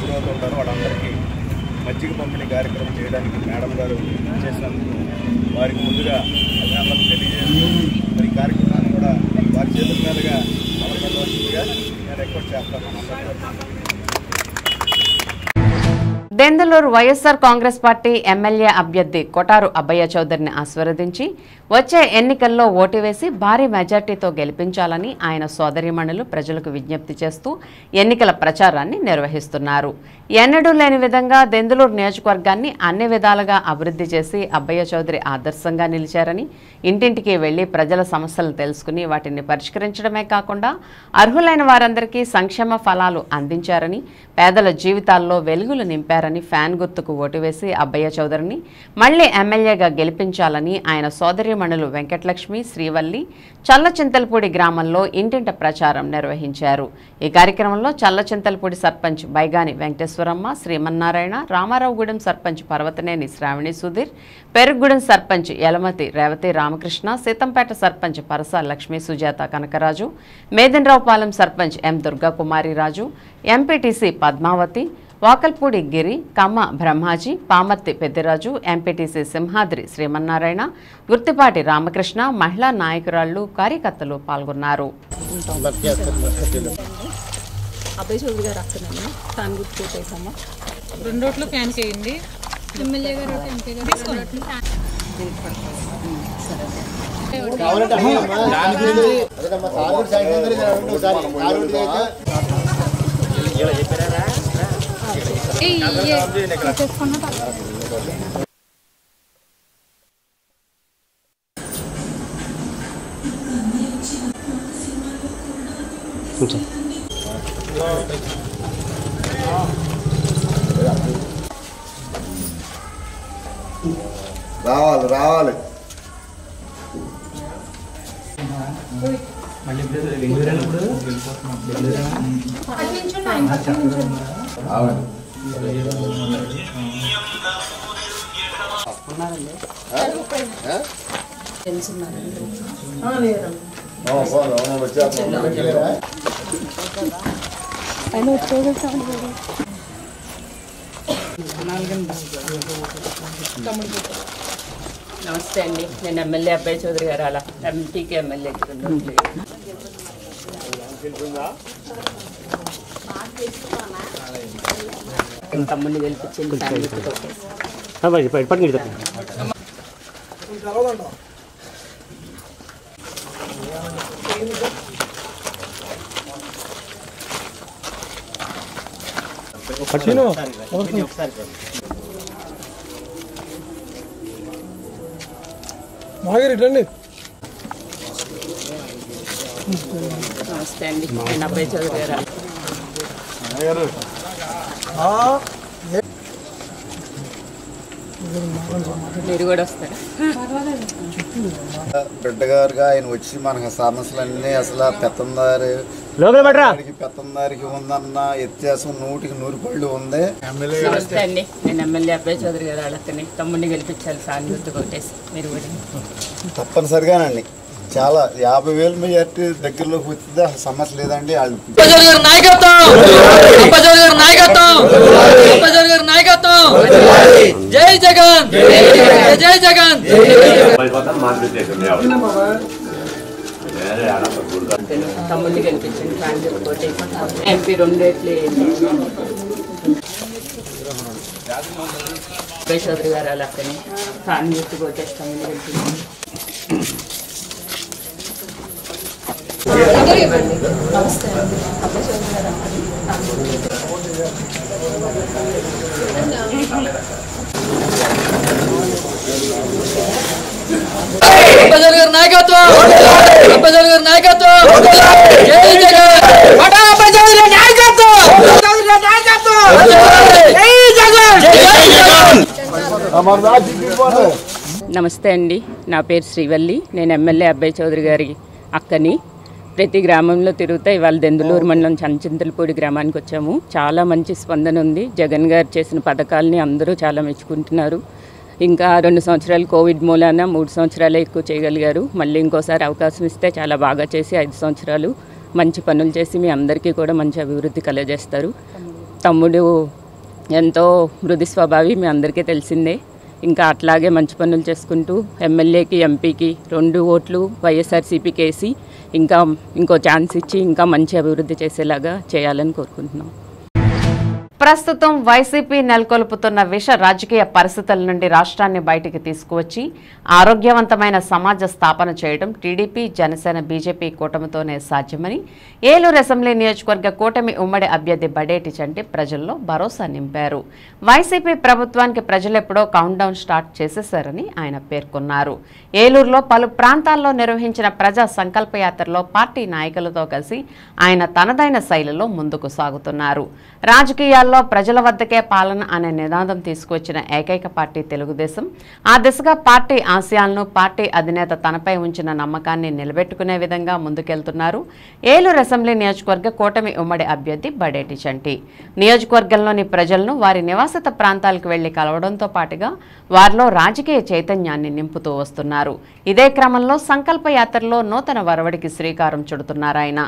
గురవుతుంటారో వాళ్ళందరికీ మజ్జిగ పంపిణీ కార్యక్రమం చేయడానికి మేడం గారు చేసినందుకు వారికి ముందుగా అభినందనలు తెలియజేస్తూ మరి కార్యక్రమాన్ని కూడా వారి చేతుల మీదుగా అమలుపరచవలసిందిగా నేను రిక్వెస్ట్ చేస్తాను. దెందులూరు వైఎస్ఆర్ కాంగ్రెస్ పార్టీ ఎమ్మెల్యే అభ్యర్థి కొటారు అబ్బయ్య చౌదరిని ఆశీర్వదించి వచ్చే ఎన్నికల్లో ఓటు వేసి భారీ మెజార్టీతో గెలిపించాలని ఆయన సోదరీమణులు ప్రజలకు విజ్ఞప్తి చేస్తూ ఎన్నికల ప్రచారాన్ని నిర్వహిస్తున్నారు. ఎన్నడూ లేని విధంగా దెందులూరు నియోజకవర్గాన్ని అన్ని విధాలుగా అభివృద్ధి చేసి అబ్బయ్య చౌదరి ఆదర్శంగా నిలిచారని, ఇంటింటికి వెళ్లి ప్రజల సమస్యలను తెలుసుకుని వాటిని పరిష్కరించడమే కాకుండా అర్హులైన వారందరికీ సంక్షేమ ఫలాలు అందించారని, పేదల జీవితాల్లో వెలుగులు నింపారని, ఫ్యాన్ గుర్తుకు ఓటు వేసి అబ్బయ్య చౌదరిని మళ్లీ ఎమ్మెల్యేగా గెలిపించాలని ఆయన సోదరీమణులు వెంకటలక్ష్మి, శ్రీవల్లి చల్లచింతలపూడి గ్రామంలో ఇంటింట ప్రచారం నిర్వహించారు. ఈ కార్యక్రమంలో చల్లచింతలపూడి సర్పంచ్ బైగాని వెంకటేశ్వరమ్మ, శ్రీమన్నారాయణ, రామారావుగూడెం సర్పంచ్ పర్వతనేని శ్రావణి సుధీర్, పెరుగుగూడెం సర్పంచ్ యలమతి రేవతి రామకృష్ణ, సీతంపేట సర్పంచ్ పరస లక్ష్మీ సుజాత కనకరాజు, మేదనరావుపాలెం సర్పంచ్ ఎం దుర్గాకుమారి రాజు, ఎంపీటీసీ పద్మావతి, వాకల్పూడి గిరి, కమ్మ బ్రహ్మాజీ, పామర్తి పెద్దిరాజు, ఎంపీటీసీ సింహాద్రి శ్రీమన్నారాయణ, గుర్తిపాటి రామకృష్ణ, మహిళా నాయకురాళ్లు, కార్యకర్తలు పాల్గొన్నారు. అబ్బాయి చౌదరి గారు వస్తున్నాను, ఫ్యాన్ గుర్తు చేసాము. 2 ఓట్లు ఫ్యాన్ చేయండి. ఎమ్మెల్యే గారు ఎంపీ గారు తీసుకోండి. రావాలి రావాలి నమస్తే అండి, నేను ఎమ్మెల్యే అబ్బాయి చౌదరి గారు అలా ఎంపీకి ఎమ్మెల్యే తమ్ముడిని గెలిపించింది. నమస్తే అండి, నేను అబ్బాయి చౌదరి గారు. మీరు కూడా వస్తారా? బిడ్డ గారుగా ఆయన వచ్చి మనకు సమస్యలన్నీ అసలు పెత్తందారికి ఉందన్న వ్యత్యాసం 100% పళ్ళు ఉంది. నమస్తే అండి, నేను ఎమ్మెల్యే అబ్బాయి చౌదరి గారు వాళ్ళకి తమ్ముడిని గెలిపించాలి సానుభూతి కొట్టేసి మీరు కూడా. తప్పనిసరిగానండి, చాలా 50,000 మెజార్టీ దగ్గరలోకి వచ్చింది, అసలు సమస్య లేదండి. వాళ్ళు జై జగన్, జై జగన్. తమ్ముడిని గెలిపించండి సానుభూతి కొట్టేసి. ఎంపీ 2 రేట్లు అబ్బాయి చౌదరి గారు వాళ్ళకి సానుభూతి కొట్టేసి తమ్ముడిని గెలిపించండి. నమస్తే అండి, అబ్బాయి చౌదరి గారు నాయకత్వం, అబ్బాయి గారి నాయకత్వం. జై జగన్, అబ్బాయి చౌదరి నాయకత్వం, జై జగన్. నమస్తే అండి, నా పేరు శ్రీవల్లి, నేను ఎమ్మెల్యే అబ్బాయి చౌదరి గారి అక్కని. ప్రతి గ్రామంలో తిరుగుతా ఇవాళ దెందులూరు మండలం చంచింతలపూడి గ్రామానికి వచ్చాము. చాలా మంచి స్పందన ఉంది. జగన్ గారు చేసిన పథకాలని అందరూ చాలా మెచ్చుకుంటున్నారు. ఇంకా 2 సంవత్సరాలు కోవిడ్ మూలాన 3 సంవత్సరాలే ఎక్కువ చేయగలిగారు. మళ్ళీ ఇంకోసారి అవకాశం ఇస్తే చాలా బాగా చేసి 5 సంవత్సరాలు మంచి పనులు చేసి మీ అందరికీ కూడా మంచి అభివృద్ధి కలగజేస్తారు. తమ్ముడు ఎంతో మృదు స్వభావి, మీ అందరికీ తెలిసిందే. ఇంకా అట్లాగే మంచి పనులు చేసుకుంటూ ఎమ్మెల్యేకి ఎంపీకి 2 ఓట్లు వైఎస్ఆర్సీపీకి వేసి ఇంకో ఛాన్స్ ఇచ్చి ఇంకా మంచి అభివృద్ధి చేసేలాగా చేయాలని కోరుకుంటున్నాం. ప్రస్తుతం వైసీపీ నెలకొల్పుతున్న విష రాజకీయ పరిస్థితుల నుండి రాష్ట్రాన్ని బయటికి తీసుకువచ్చి ఆరోగ్యవంతమైన సమాజ స్థాపన చేయడం టీడీపీ, జనసేన, బీజేపీ కూటమితోనే సాధ్యమని ఏలూరు అసెంబ్లీ నియోజకవర్గ కూటమి ఉమ్మడి అభ్యర్థి బడేటి చంటి ప్రజల్లో భరోసా నింపారు. వైసీపీ ప్రభుత్వానికి ప్రజలెప్పుడో కౌంట్ డౌన్ స్టార్ట్ చేసేశారని ఆయన పేర్కొన్నారు. ఏలూరులో పలు ప్రాంతాల్లో నిర్వహించిన ప్రజా సంకల్ప యాత్రలో పార్టీ నాయకులతో కలిసి ఆయన తనదైన శైలిలో ముందుకు సాగుతున్నారు. రాజకీయాల్లో ప్రజల వద్దకే పాలన అనే నినాదం తీసుకువచ్చిన ఏకైక పార్టీ తెలుగుదేశం. ఆ దిశగా పార్టీ ఆశయాలను, పార్టీ అధినేత తనపై ఉంచిన నమ్మకాన్ని నిలబెట్టుకునే విధంగా ముందుకెళ్తున్నారు ఏలూరు అసెంబ్లీ నియోజకవర్గ కూటమి ఉమ్మడి అభ్యర్థి బడేటి చంటి. నియోజకవర్గంలోని ప్రజలను వారి నివాసిత ప్రాంతాలకు వెళ్లి కలవడంతో పాటుగా వారిలో రాజకీయ చైతన్యాన్ని నింపుతూ వస్తున్నారు. ఇదే క్రమంలో సంకల్ప యాత్రలో నూతన వరవడికి శ్రీకారం చుడుతున్నారాయన.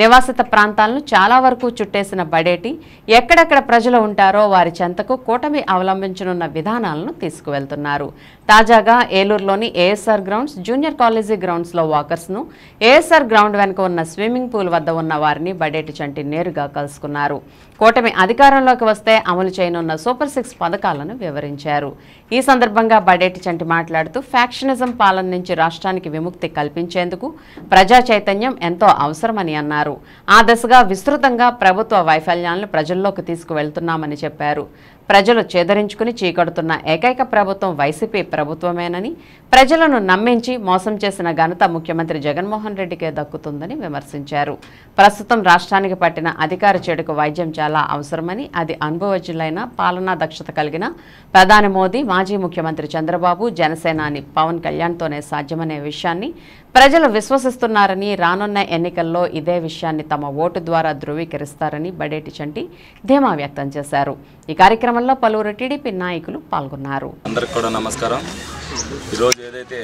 నివాసిత ప్రాంతాలను చాలా వరకు చుట్టేసిన బడేటి ఎక్కడెక్కడ ప్రజలు ఉంటారో వారి చెంతకు కూటమి అవలంబించనున్న విధానాలను తీసుకువెళ్తున్నారు. తాజాగా ఏలూరులోని ఏఎస్ఆర్ గ్రౌండ్స్, జూనియర్ కాలేజీ గ్రౌండ్స్లో వాకర్స్ను, ఏఎస్ఆర్ గ్రౌండ్ వెనుక ఉన్న స్విమ్మింగ్ పూల్ వద్ద ఉన్న వారిని బడేటి చంటి నేరుగా కలుసుకున్నారు. కూటమి అధికారంలోకి వస్తే అమలు చేయనున్న సూపర్ 6 పథకాలను వివరించారు. ఈ సందర్భంగా బడేటి చంటి మాట్లాడుతూ ఫ్యాక్షనిజం పాలన నుంచి రాష్ట్రానికి విముక్తి కల్పించేందుకు ప్రజా చైతన్యం ఎంతో అవసరమని అన్నారు. ఆ దిశగా విస్తృతంగా ప్రభుత్వ వైఫల్యాలను ప్రజల్లోకి తీసుకువెళ్తున్నామని చెప్పారు. ప్రజలు చేదరించుకుని చీకడుతున్న ఏకైక ప్రభుత్వం వైసీపీ ప్రభుత్వమేనని, ప్రజలను నమ్మించి మోసం చేసిన ఘనత ముఖ్యమంత్రి జగన్మోహన్ రెడ్డికే దక్కుతుందని విమర్శించారు. ప్రస్తుతం రాష్ట్రానికి పట్టిన అధికార చెడుకు వైద్యం చాలా అవసరమని, అది అనుభవజ్ఞులైన పాలనా దక్షత కలిగిన ప్రధాని మోదీ, మాజీ ముఖ్యమంత్రి చంద్రబాబు, జనసేనాని పవన్ కళ్యాణ్తోనే సాధ్యమనే విషయాన్ని ప్రజలు విశ్వసిస్తున్నారని, రానున్న ఎన్నికల్లో ఇదే విషయాన్ని తమ ఓటు ద్వారా ధృవీకరిస్తారని బడేటి చంటి ధీమా వ్యక్తం చేశారు. ఈ కార్యక్రమంలో పలువురు టీడీపీ నాయకులు పాల్గొన్నారు. అందరికి కూడా నమస్కారం. ఈరోజు ఏదైతే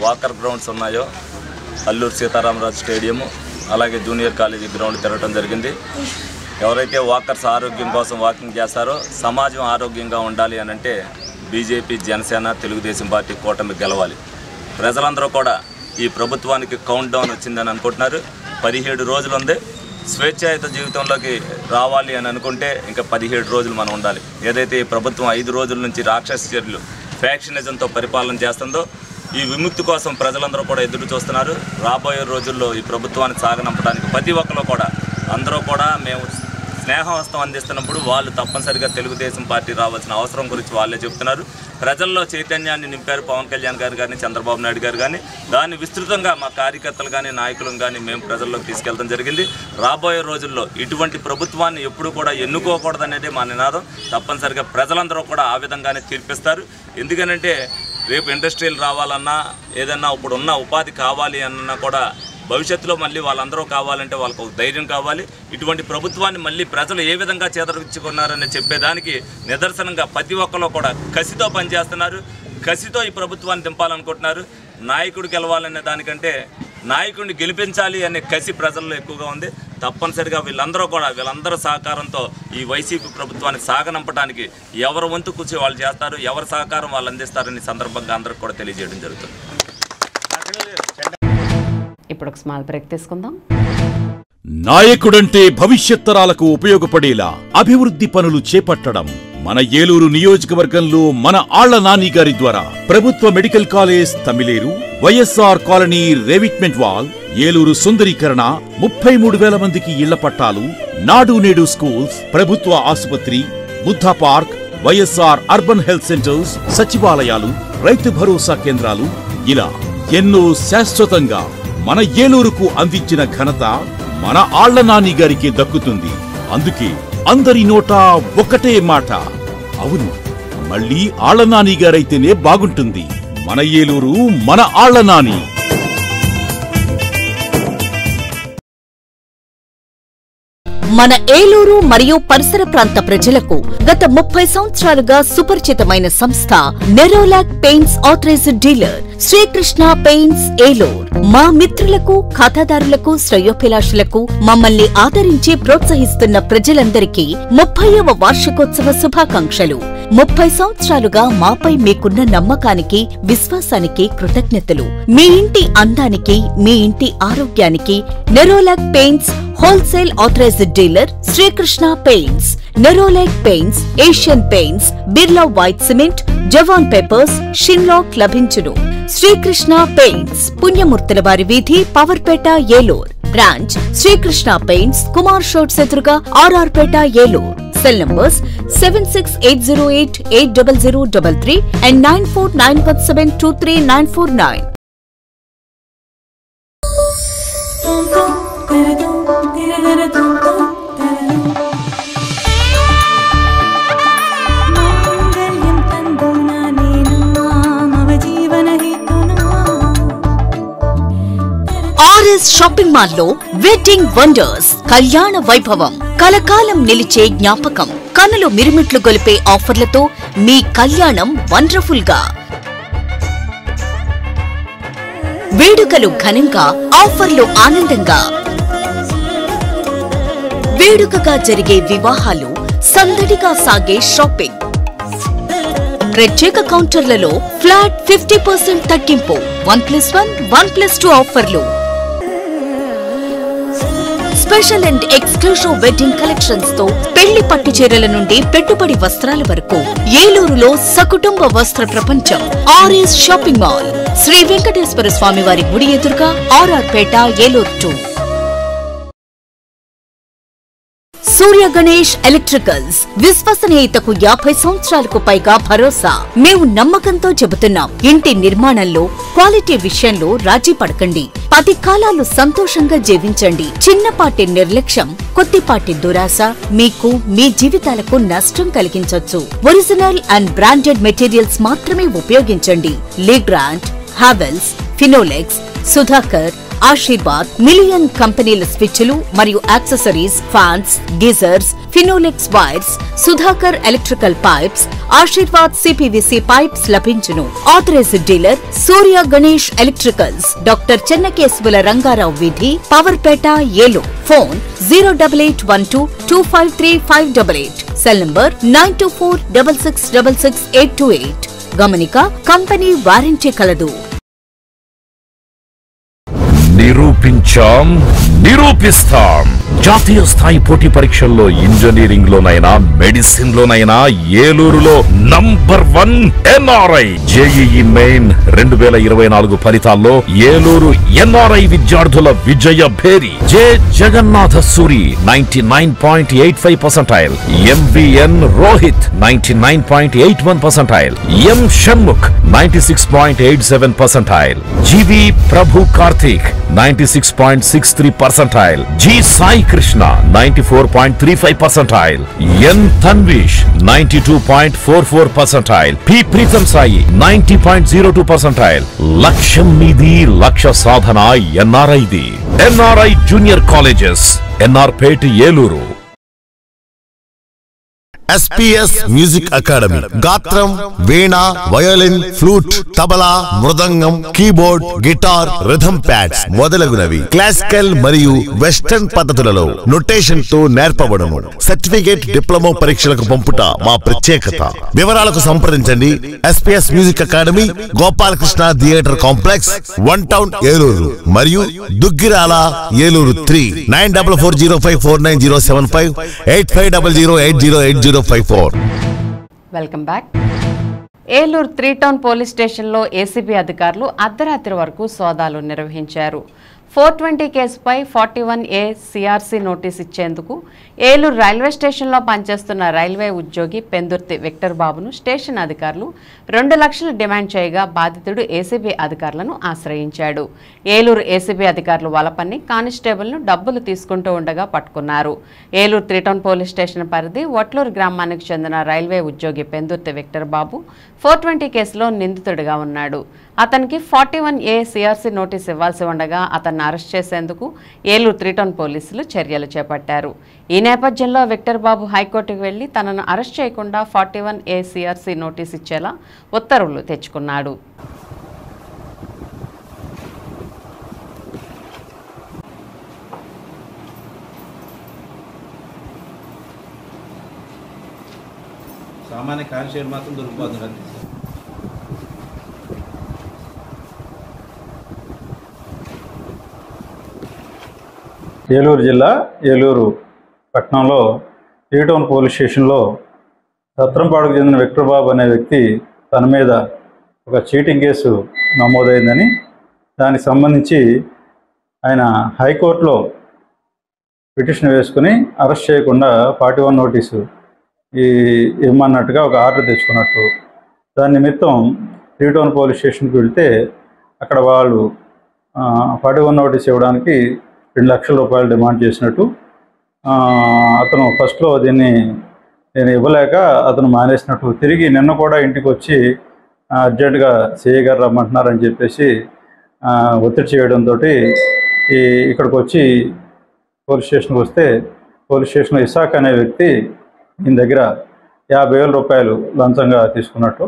వాకర్ గ్రౌండ్స్ ఉన్నాయో అల్లూరు సీతారామరాజు స్టేడియము, అలాగే జూనియర్ కాలేజీ గ్రౌండ్ తిరగడం జరిగింది. ఎవరైతే వాకర్స్ ఆరోగ్యం కోసం వాకింగ్ చేస్తారో, సమాజం ఆరోగ్యంగా ఉండాలి అని అంటే బీజేపీ, జనసేన, తెలుగుదేశం పార్టీ కూటమి గెలవాలి. ప్రజలందరూ కూడా ఈ ప్రభుత్వానికి కౌంట్ డౌన్ వచ్చిందని అనుకుంటున్నారు. 17 రోజులు ఉంది. స్వేచ్ఛాయుత జీవితంలోకి రావాలి అని అనుకుంటే ఇంకా 17 రోజులు మనం ఉండాలి. ఏదైతే ఈ ప్రభుత్వం 5 రోజుల నుంచి రాక్షస చర్యలు, ఫ్యాక్షనిజంతో పరిపాలన చేస్తుందో, ఈ విముక్తి కోసం ప్రజలందరూ కూడా ఎదురు చూస్తున్నారు. రాబోయే రోజుల్లో ఈ ప్రభుత్వాన్ని సాగనంపడానికి ప్రతి ఒక్కరు కూడా అందరూ కూడా మేము స్నేహహస్తం అందిస్తున్నప్పుడు వాళ్ళు తప్పనిసరిగా తెలుగుదేశం పార్టీ రావాల్సిన అవసరం గురించి వాళ్ళే చెప్తున్నారు. ప్రజల్లో చైతన్యాన్ని నింపారు పవన్ కళ్యాణ్ గారు కానీ, చంద్రబాబు నాయుడు గారు కానీ. దాన్ని విస్తృతంగా మా కార్యకర్తలు కానీ, నాయకులు కానీ మేము ప్రజల్లోకి తీసుకెళ్లడం జరిగింది. రాబోయే రోజుల్లో ఇటువంటి ప్రభుత్వాన్ని ఎప్పుడు కూడా ఎన్నుకోకూడదనేది మా నినాదం. తప్పనిసరిగా ప్రజలందరూ కూడా ఆ విధంగానే తీర్పిస్తారు. ఎందుకనంటే రేపు ఇండస్ట్రీలు రావాలన్నా, ఏదన్నా ఇప్పుడు ఉన్న ఉపాధి కావాలి అన్నా కూడా భవిష్యత్తులో మళ్ళీ వాళ్ళందరూ కావాలంటే వాళ్ళకు ఒక ధైర్యం కావాలి. ఇటువంటి ప్రభుత్వాన్ని మళ్ళీ ప్రజలు ఏ విధంగా చేదరించుకున్నారని చెప్పేదానికి నిదర్శనంగా ప్రతి ఒక్కరు కూడా కసితో పనిచేస్తున్నారు. కసితో ఈ ప్రభుత్వాన్ని దింపాలనుకుంటున్నారు. నాయకుడు గెలవాలనే దానికంటే నాయకుడిని గెలిపించాలి అనే కసి ప్రజల్లో ఎక్కువగా ఉంది. తప్పనిసరిగా వీళ్ళందరూ సహకారంతో ఈ వైసీపీ ప్రభుత్వాన్ని సాగనంపడానికి ఎవరు వంతు కృషి వాళ్ళు చేస్తారు, ఎవరి సహకారం వాళ్ళు అందిస్తారని సందర్భంగా అందరికి కూడా తెలియజేయడం జరుగుతుంది. ఇప్పుడు ఒక స్మాల్ బ్రేక్ తీసుకుందాం. నాయకుడంటే భవిష్యత్ తరాలకు ఉపయోగపడేలా అభివృద్ధి పనులు చేపట్టడం. మన ఏలూరు నియోజకవర్గంలో మన ఆళ్ల నాని గారి ద్వారా ప్రభుత్వ medical college Tammileru, YSR colony revetment wall, Eluru సుందరీకరణ, 33,000 మందికి ఇళ్ల పట్టాలు, నాడు నేడు స్కూల్స్, ప్రభుత్వ ఆసుపత్రి, Buddha park, YSR urban health centres, సచివాలయాలు, రైతు భరోసా కేంద్రాలు, ఇలా ఎన్నో శాశ్వతంగా మన ఏలూరుకు అందించిన ఘనత మన ఆళ్ల నాని గారికి దక్కుతుంది. అందుకే అందరి నోట ఒకటే మాట, అవును మళ్ళీ ఆళ్ల నాని గారైతేనే బాగుంటుంది. మన ఏలూరు, మన ఆళ్ల నాని. మన ఏలూరు మరియు పరిసర ప్రాంత ప్రజలకు గత 30 సంవత్సరాలుగా సుపరిచితమైన సంస్థ Nerolac paints authorised dealer Srikrishna paints Eluru. మా మిత్రులకు, ఖాతాదారులకు, శ్రేయోభిలాషులకు, మమ్మల్ని ఆదరించి ప్రోత్సహిస్తున్న ప్రజలందరికీ 30వ వార్షికోత్సవ శుభాకాంక్షలు. 30 సంవత్సరాలుగా మాపై మీకున్న నమ్మకానికి, విశ్వాసానికి కృతజ్ఞతలు. మీ ఇంటి అందానికి, మీ ఇంటి ఆరోగ్యానికి Nerolac paints wholesale authorised dealer Srikrishna paints. Nerolac paints, Asian paints, Birla white cement, జవాన్ పేపర్స్, షిన్లాక్ లభించును. శ్రీకృష్ణ పెయింట్స్, పుణ్యమూర్తుల వారి వీధి, పవర్పేట, ఏలూర్. బ్రాంచ్ శ్రీకృష్ణ పెయింట్స్, కుమార్ షోట్స్ ఎదురుగా, RR Peta, Eluru. Cell numbers 7680880033 and 9491723949. RS shopping mall లో వెడ్డింగ్ వండర్స్ కళ్యాణ వైభవం, కలకాలం నిలిచే జ్ఞాపకం, కనులు మిరుమిట్లు గొలిపే ఆఫర్లతో మీ కళ్యాణం వండర్ఫుల్ గా. వేడుకలు ఘనంగా, ఆఫర్లు ఆనందంగా. వేడుకగా జరిగే వివాహాలు, సందడిగా సాగే షాపింగ్, ప్రత్యేక కౌంటర్లలో ఫ్లాట్ 50% తగ్గింపు, 1+1, 1+2 ఆఫర్లు. Special and exclusive wedding collections తో పెళ్లి పట్టు చీరల నుండి పెట్టుబడి వస్త్రాల వరకు ఏలూరులో సకుటుంబ వస్త్ర ప్రపంచం RS shopping mall, Sri Venkateswara Swamy వారి గుడి ఎదురుగా, ఆర్ఆర్ పేట, ఏలూరు 2. సూర్య గణేష్ ఎలక్ట్రికల్స్, విశ్వసనీయతకు 50 సంవత్సరాలకు పైగా భరోసా. మేము నమ్మకంతో చెబుతున్నాం, ఇంటి నిర్మాణంలో క్వాలిటీ విషయంలో రాజీ పడకండి. 10 కాలాలు సంతోషంగా జీవించండి. చిన్నపాటి నిర్లక్ష్యం, కొద్దిపాటి దురాశ మీకు మీ జీవితాలకు నష్టం కలిగించొచ్చు. ఒరిజినల్ అండ్ బ్రాండెడ్ మెటీరియల్స్ మాత్రమే ఉపయోగించండి. లీగ్రాండ్, హావెల్స్, ఫినోలెక్స్, సుధాకర్, ఆశీర్వాద్, మిలియన్ కంపెనీల స్విచ్లు మరియు accessories, fans, geysers, Finolex wires, Sudhakar electrical pipes, Ashirvad CPVC pipes లభించును. Authorised dealer Surya Ganesh electricals, doctor చెన్నకేశవుల రంగారావు వీధి, Powerpet, Eluru. Phone 08812253588. Cell number 9246666828. గమనిక, కంపెనీ వారంటీ కలదు. నిరూపించాం, నిరూపిస్తాం. జాతీయ స్థాయి పోటీ పరీక్షల్లో ఇంజనీరింగ్ లోనైనా మెడిసిన్ లోనైనా ఏలూరులో #1 ఎన్ఆర్ఐ. జేఈఈ మెయిన్ 2024 ఫలితాల్లో ఏలూరు ఎన్ఆర్ఐ విద్యార్థుల విజయ భేరి. జె జగన్నాథ సూరి 99.85%, ఎంవిఎన్ రోహిత్ 99.81%, ఎం షణ్ముఖ్ 96.87%, జివి ప్రభు కార్తిక్ 96.63%, జి సాయి కృష్ణ 94.35%, ఎన్ తన్విష్ 92.44%, పి ప్రీతం సాయి 90.02%. లక్ష్యం మీది, లక్ష్య సాధన ఎన్ఆర్ఐది. ఎన్ఆర్ఐ జూనియర్ కాలేజెస్, ఎన్ఆర్ పేట, ఏలూరు. SPS music academy. గాత్రం, వీణ, వయోలిన్, ఫ్లూట్, తబలా, మృదంగం, కీబోర్డ్, గిటార్, రిథమ్ ప్యాడ్స్ మొదలగునవి క్లాసికల్ మరియు వెస్టర్న్ పద్ధతులలో నొటేషన్ తో నేర్పబడును. సర్టిఫికేట్, డిప్లొమా పరీక్షలకు పంపుట మా ప్రత్యేకత. వివరాలకు సంప్రదించండి. SPS music academy, Gopalakrishna theatre complex, 1 town, Eluru మరియు Duggirala, Eluru 3. 9440549075, 8500808054. Welcome back. Eluru 3 town police స్టేషన్లో ఏసీబీ అధికారులు అర్ధరాత్రి వరకు సోదాలు నిర్వహించారు. 420 కేసుపై 41A CRC నోటీస్ ఇచ్చేందుకు ఏలూరు రైల్వే స్టేషన్లో పనిచేస్తున్న రైల్వే ఉద్యోగి పెందుర్తి విక్టర్ బాబును స్టేషన్ అధికారులు 2 లక్షలు డిమాండ్ చేయగా బాధితుడు ఏసీబీ అధికారులను ఆశ్రయించాడు. ఏలూరు ఏసీబీ అధికారులు వలపన్ని కానిస్టేబుల్ను డబ్బులు తీసుకుంటూ ఉండగా పట్టుకున్నారు. ఏలూరు 3 టౌన్ పోలీస్ స్టేషన్ పరిధి వట్లూరు గ్రామానికి చెందిన రైల్వే ఉద్యోగి పెందుర్తి విక్టర్ బాబు 420 కేసులో నిందితుడిగా ఉన్నాడు. అతనికి 41A CRC నోటీస్ ఇవ్వాల్సి ఉండగా అతన్ని అరెస్ట్ చేసేందుకు ఏలూరు 3 టౌన్ పోలీసులు చర్యలు చేపట్టారు. ఈ నేపథ్యంలో విక్టర్ బాబు హైకోర్టుకు వెళ్లి తనను అరెస్ట్ చేయకుండా 41A CRC నోటీస్ ఇచ్చేలా ఉత్తర్వులు తెచ్చుకున్నాడు. సామాన్య కానిస్టేబుల్ మాత్రం దొరికిపోతుంది. ఏలూరు జిల్లా ఏలూరు పట్టణంలో 3 టౌన్ పోలీస్ స్టేషన్లో సత్రంపాడుకు చెందిన విక్టర్ బాబు అనే వ్యక్తి తన మీద ఒక చీటింగ్ కేసు నమోదైందని, దానికి సంబంధించి ఆయన హైకోర్టులో పిటిషన్ వేసుకుని అరెస్ట్ చేయకుండా 41 నోటీసు ఇవ్వమన్నట్టుగా ఒక ఆర్డర్ తెచ్చుకున్నట్టు, దాని నిమిత్తం 3 టౌన్ పోలీస్ స్టేషన్కి వెళ్తే అక్కడ వాళ్ళు 41 నోటీస్ ఇవ్వడానికి 2 లక్షల రూపాయలు డిమాండ్ చేసినట్టు, అతను ఫస్ట్లో దీన్ని నేను ఇవ్వలేక అతను మానేసినట్టు, తిరిగి నిన్న కూడా ఇంటికి వచ్చి అర్జెంటుగా సిఐ గారు రమ్మంటున్నారని చెప్పేసి ఒత్తిడి చేయడంతో ఇక్కడికి వచ్చి పోలీస్ స్టేషన్కి వస్తే పోలీస్ స్టేషన్లో ఇసాక్ అనే వ్యక్తి ఈయన దగ్గర 50,000 రూపాయలు లంచంగా తీసుకున్నట్టు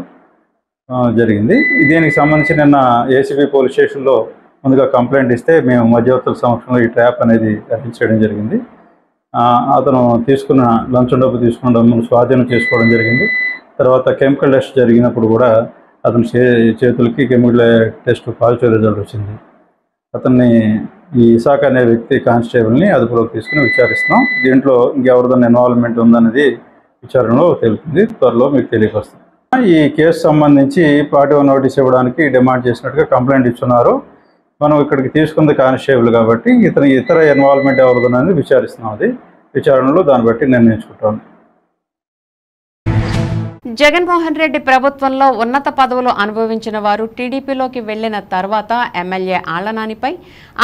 జరిగింది. దీనికి సంబంధించి నిన్న ఏసీబీ పోలీస్ స్టేషన్లో ముందుగా కంప్లైంట్ ఇస్తే మేము మధ్యవర్తుల సమక్షంలో ఈ ట్రాప్ అనేది అరెస్ట్ చేయడం జరిగింది. అతను లంచం డబ్బు తీసుకున్న డబ్బును స్వాధీనం చేసుకోవడం జరిగింది. తర్వాత కెమికల్ టెస్ట్ జరిగినప్పుడు కూడా అతని చేతులకి కెమికల్ టెస్ట్ పాజిటివ్ రిజల్ట్ వచ్చింది. అతన్ని ఈ ఇసాక్ అనే వ్యక్తి కానిస్టేబుల్ని అదుపులోకి తీసుకుని విచారిస్తున్నాం. దీంట్లో ఇంకెవరిదైనా ఇన్వాల్వ్మెంట్ ఉందనేది విచారణలో తెలుస్తుంది, త్వరలో మీకు తెలియకొస్తుంది. ఈ కేసు సంబంధించి పార్టీ నోటీస్ ఇవ్వడానికి డిమాండ్ చేసినట్టుగా కంప్లైంట్ ఇచ్చున్నారు. మనం ఇక్కడికి తీసుకుంది కానిస్టేబుల్ కాబట్టి ఇతర ఇన్వాల్వ్మెంట్ ఎవరిదనేది విచారిస్తున్నాం. అది విచారణలో దాన్ని బట్టి నిర్ణయించుకుంటాం. జగన్మోహన్ రెడ్డి ప్రభుత్వంలో ఉన్నత పదవులు అనుభవించిన వారు టీడీపీలోకి వెళ్లిన తర్వాత ఎమ్మెల్యే ఆళ్లనానిపై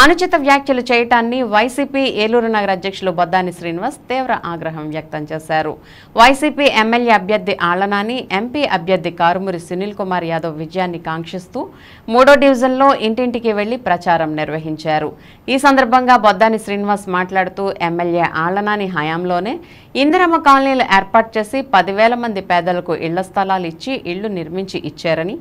అనుచిత వ్యాఖ్యలు చేయటాన్ని వైసీపీ ఏలూరు నగర అధ్యక్షులు బొద్దాని శ్రీనివాస్ తీవ్ర ఆగ్రహం వ్యక్తం చేశారు. వైసీపీ ఎమ్మెల్యే అభ్యర్థి ఆళ్లనాని, ఎంపీ అభ్యర్థి కారుమూరి సునీల్ కుమార్ యాదవ్ విజయాన్ని కాంక్షిస్తూ 3వ డివిజన్లో ఇంటింటికి వెళ్లి ప్రచారం నిర్వహించారు. ఈ సందర్భంగా బొద్దాని శ్రీనివాస్ మాట్లాడుతూ ఎమ్మెల్యే ఆళ్లనాని హయాంలోనే ఇందిరమ్మ కాలనీలు ఏర్పాటు చేసి 10,000 మంది పేదలకు ఇళ్ల స్థలాలు ఇచ్చి ఇళ్లు నిర్మించి ఇచ్చారని,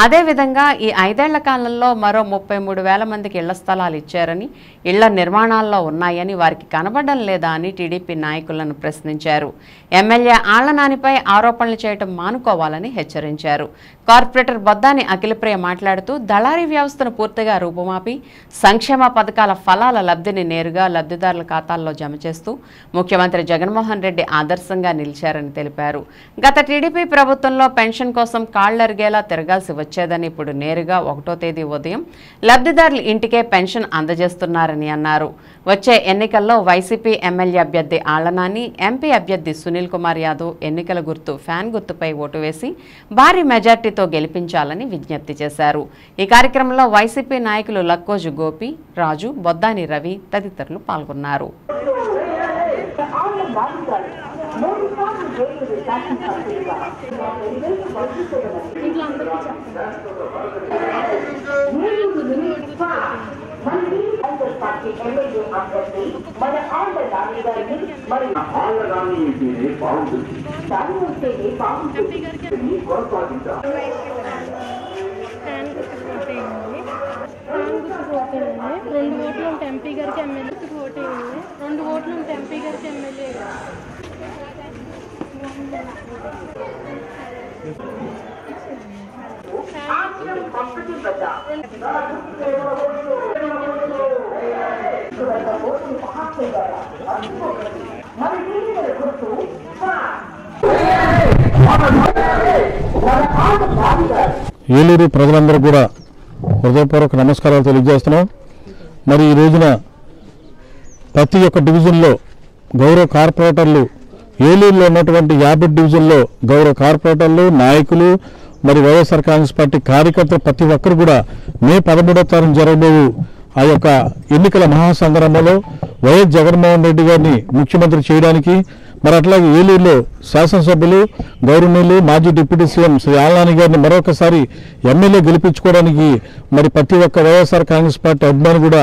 అదేవిధంగా ఈ 5 ఏళ్ల కాలంలో మరో 33,000 మందికి ఇళ్ల స్థలాలు ఇచ్చారని, ఇళ్ల నిర్మాణాల్లో ఉన్నాయని వారికి కనబడడం లేదా అని టీడీపీ నాయకులను ప్రశ్నించారు. ఎమ్మెల్యే ఆళ్లనానిపై ఆరోపణలు చేయడం మానుకోవాలని హెచ్చరించారు. కార్పొరేటర్ బొద్దాని అఖిలప్రియ మాట్లాడుతూ దళారీ వ్యవస్థను పూర్తిగా రూపుమాపి సంక్షేమ పథకాల ఫలాల లబ్ధిని నేరుగా లబ్ధిదారుల ఖాతాల్లో జమ చేస్తూ ముఖ్యమంత్రి జగన్మోహన్ రెడ్డి ఆదర్శంగా నిలిచారని తెలిపారు. గత టీడీపీ ప్రభుత్వంలో పెన్షన్ కోసం కాళ్లరిగేలా తిరగాల్సి వచ్చేదని ఇప్పుడు నేరుగా 1వ తేదీ ఉదయం లబ్ధిదారుల ఇంటికే పెన్షన్ అందజేస్తున్నారని అన్నారు. వచ్చే ఎన్నికల్లో వైసీపీ ఎమ్మెల్యే అభ్యర్థి ఆళ్లనాని, ఎంపీ అభ్యర్థి సునీల్ కుమార్ యాదవ్ ఎన్నికల గుర్తు ఫ్యాన్ గుర్తుపై ఓటు వేసి భారీ మెజార్టీతో గెలిపించాలని విజ్ఞప్తి చేశారు. ఈ కార్యక్రమంలో వైసీపీ నాయకులు లక్కోజు గోపి, రాజు, బొద్దాని రవి తదితరులు పాల్గొన్నారు. రెండు ఓట్లు ఉంటే ఎంపీ గారికి ఎమ్మెల్యేకి ఓటు వేయండి. 2 ఓట్లు ఉంటే ఎంపీ గారికి ఎమ్మెల్యే ఏలూరు ప్రజలందరూ కూడా హృదయపూర్వక నమస్కారాలు తెలియజేస్తున్నాం. మరి ఈ రోజున ప్రతి ఒక్క డివిజన్లో గౌరవ కార్పొరేటర్లు, ఏలూరులో ఉన్నటువంటి 50 డివిజన్లో గౌరవ కార్పొరేటర్లు, నాయకులు, మరి వైఎస్ఆర్ కాంగ్రెస్ పార్టీ కార్యకర్తలు ప్రతి ఒక్కరు కూడా మే 13వ తారీఖు జరగబోవు ఆ యొక్క ఎన్నికల మహాసంగ్రామంలో వైఎస్ జగన్మోహన్ రెడ్డి గారిని ముఖ్యమంత్రి చేయడానికి, మరి అట్లాగే ఏలూరులో శాసనసభ్యులు గౌరవనీయులు మాజీ డిప్యూటీ సీఎం శ్రీ ఆళ్లనాని గారిని మరొకసారి ఎమ్మెల్యే గెలిపించుకోవడానికి మరి ప్రతి ఒక్క వైఎస్ఆర్ కాంగ్రెస్ పార్టీ అభిమాని కూడా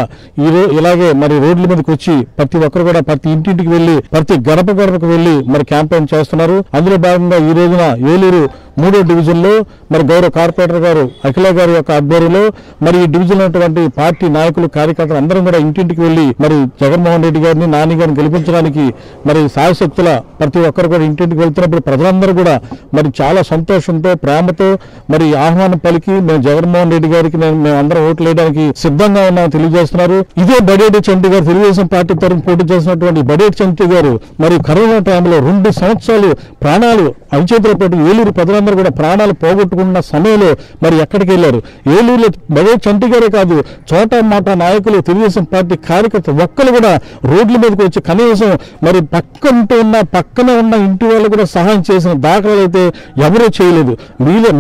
ఇలాగే మరి రోడ్ల మీదకి వచ్చి ప్రతి ఒక్కరు కూడా ప్రతి ఇంటింటికి వెళ్లి ప్రతి గడపకు వెళ్లి మరి క్యాంపెయిన్ చేస్తున్నారు. అందులో భాగంగా ఈ రోజున ఏలూరు 3వ డివిజన్లో మరి గౌరవ కార్పొరేటర్ గారు అఖిల గారి యొక్క ఆధ్వర్యంలో మరి ఈ డివిజన్ ఉన్నటువంటి పార్టీ నాయకులు, కార్యకర్తలు అందరం కూడా ఇంటింటికి వెళ్లి మరి జగన్మోహన్ రెడ్డి గారిని, నాని గారిని గెలిపించడానికి మరి సాయశక్తుల ప్రతి ఒక్కరు కూడా ఇంటింటికి వెళ్తున్నప్పుడు ప్రజలందరూ కూడా మరి చాలా సంతోషంతో, ప్రేమతో మరి ఆహ్వానం పలికి మేము జగన్మోహన్ రెడ్డి గారికి మేము అందరం ఓట్లు వేయడానికి సిద్ధంగా ఉన్నామని తెలియజేస్తున్నారు. ఇదే బడేటి చంటి గారు తెలుగుదేశం పార్టీ తరఫున పోటీ చేసినటువంటి బడేటి చంటి గారు మరి కరోనా టైంలో 2 సంవత్సరాలు ప్రాణాలు అవిచేతులు పెట్టి ఏలూరు ప్రజలందరూ కూడా ప్రాణాలు పోగొట్టుకున్న సమయంలో మరి ఎక్కడికి వెళ్లారు? ఏలూరులో బడేటి చంటి గారే కాదు, చోటా మాట నాయకులు, తెలుగుదేశం పార్టీ కార్యకర్తలు ఒక్కరు కూడా రోడ్ల మీదకి వచ్చి కనీసం మరి పక్కన ఉన్న ఇంటి వాళ్ళు కూడా సహాయం చేసిన దాఖలాలు అయితే ఎవరూ చేయలేదు.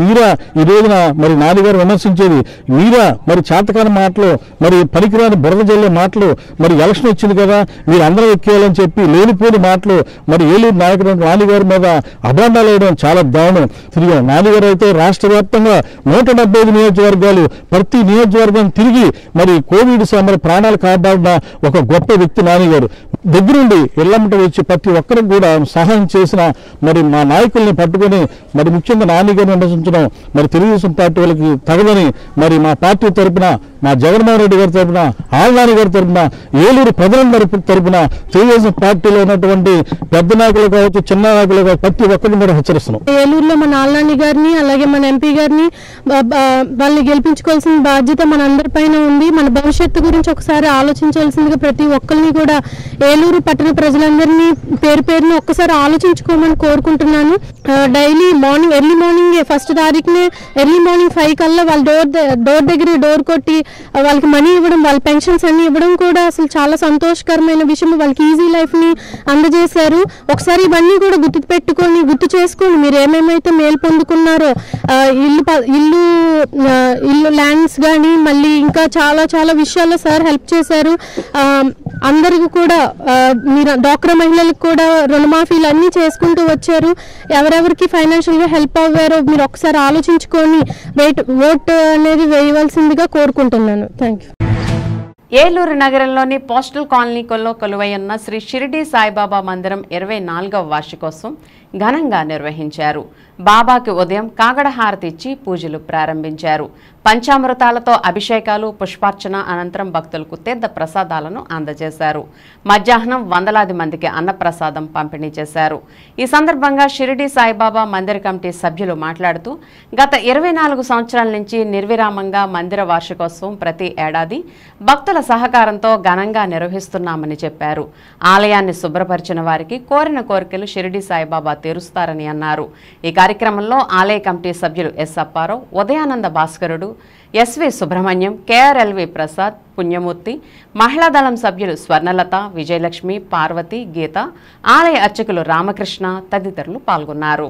మీరా ఈ రోజున మరి నాని గారు విమర్శించేది, మీరా మరి చేతకాని మాటలు, మరి పనికిరాని బురద జల్లే మాటలు, మరి ఎలక్షన్ వచ్చింది కదా మీరు అందరూ ఎక్కేయాలని చెప్పి లేనిపోని మాటలు మరి ఏలూరు నాయకుడు నాని గారి మీద అభాండాలు వేయడం చాలా దారుణం. తిరిగి నాని గారు అయితే రాష్ట్ర వ్యాప్తంగా 175 నియోజకవర్గాలు ప్రతి నియోజకవర్గం తిరిగి మరి కోవిడ్ మరి ప్రాణాలు కాపాడిన ఒక గొప్ప వ్యక్తి నాని గారు. దగ్గరుండి ఇళ్లమ్మట వచ్చి ప్రతి ఒక్కరికి కూడా సహాయం చేసిన మరి మా నాయకుల్ని పట్టుకొని మరి ముఖ్యంగా నాని గారిని విమర్శించడం మరి తెలుగుదేశం పార్టీ వాళ్ళకి తగదని మరి మా పార్టీ తరఫున మా జగన్మోహన్ రెడ్డి గారి తరఫున ఆళ్ళనాని గారి తరఫున ఏలూరు ప్రజలందరి తరఫున తెలుగుదేశం పార్టీలో ఉన్నటువంటి పెద్ద నాయకులు కావచ్చు, చిన్న నాయకులు కావచ్చు, ప్రతి ఒక్కరిని కూడా హెచ్చరిస్తున్నాం. ఏలూరులో మన ఆళ్ళనాని గారిని అలాగే మన ఎంపీ గారిని వాళ్ళని గెలిపించుకోవాల్సిన బాధ్యత మన అందరిపైన ఉంది. మన భవిష్యత్తు గురించి ఒకసారి ఆలోచించాల్సిందిగా ప్రతి ఒక్కరిని కూడా ఏలూరు పట్టణ ప్రజలందరినీ పేరు పేరుని ఒక్కసారి ఆలోచించుకోమని కోరుకుంటున్నాను. డైలీ మార్నింగ్ ఎర్లీ మార్నింగ్ 1 తారీఖునే ఎర్లీ మార్నింగ్ 5 కల్లా వాళ్ళ డోర్ దగ్గర డోర్ కొట్టి వాళ్ళకి మనీ ఇవ్వడం, వాళ్ళ పెన్షన్స్ అన్ని ఇవ్వడం కూడా అసలు చాలా సంతోషకరమైన విషయం. వాళ్ళకి ఈజీ లైఫ్ని అందజేశారు. ఒకసారి ఇవన్నీ కూడా గుర్తు చేసుకోండి. మీరు ఏమేమైతే మేలు పొందుకున్నారో ఇల్లు ల్యాండ్స్ కానీ మళ్ళీ ఇంకా చాలా చాలా విషయాల్లో సార్ హెల్ప్ చేశారు. అందరికీ కూడా మీరు డ్వాక్రా మహిళలకు కూడా రుణమాఫీలు అన్నీ చేసుకుంటూ వచ్చారు. ఎవరెవరికి ఫైనాన్షియల్గా హెల్ప్ అవ్వారో మీరు ఒకసారి ఆలోచించుకొని ఓటు అనేది వేయవలసిందిగా కోరుకుంటున్నాను. Thank you. ఏలూరు నగరంలోని పోస్టల్ కాలనీలో కొలువై ఉన్న శ్రీ షిరిడి సాయిబాబా మందిరం 24వ వార్షికోత్సవం ఘనంగా నిర్వహించారు. బాబాకి ఉదయం కాగడ హారతి ఇచ్చి పూజలు ప్రారంభించారు. పంచామృతాలతో అభిషేకాలు, పుష్పార్చన అనంతరం భక్తులకు తీర్థ ప్రసాదాలను అందజేశారు. మధ్యాహ్నం వందలాది మందికి అన్నప్రసాదం పంపిణీ చేశారు. ఈ సందర్భంగా షిరిడి సాయిబాబా మందిర కమిటీ సభ్యులు మాట్లాడుతూ గత 24 సంవత్సరాల నుంచి నిర్విరామంగా మందిర వార్షికోత్సవం ప్రతి ఏడాది భక్తుల సహకారంతో ఘనంగా నిర్వహిస్తున్నామని చెప్పారు. ఆలయాన్ని శుభ్రపరిచిన వారికి కోరిన కోరికలు షిరిడి సాయిబాబా తీరుస్తారని అన్నారు. ఈ కార్యక్రమంలో ఆలయ కమిటీ సభ్యులు ఎస్ అప్పారావు, ఉదయానంద భాస్కరుడు, ఎస్వి సుబ్రహ్మణ్యం, కేఆర్ఎల్వి ప్రసాద్, పుణ్యమూర్తి, మహిళా దళం సభ్యులు స్వర్ణలత, విజయలక్ష్మి, పార్వతి, గీత, ఆలయ అర్చకులు రామకృష్ణ తదితరులు పాల్గొన్నారు.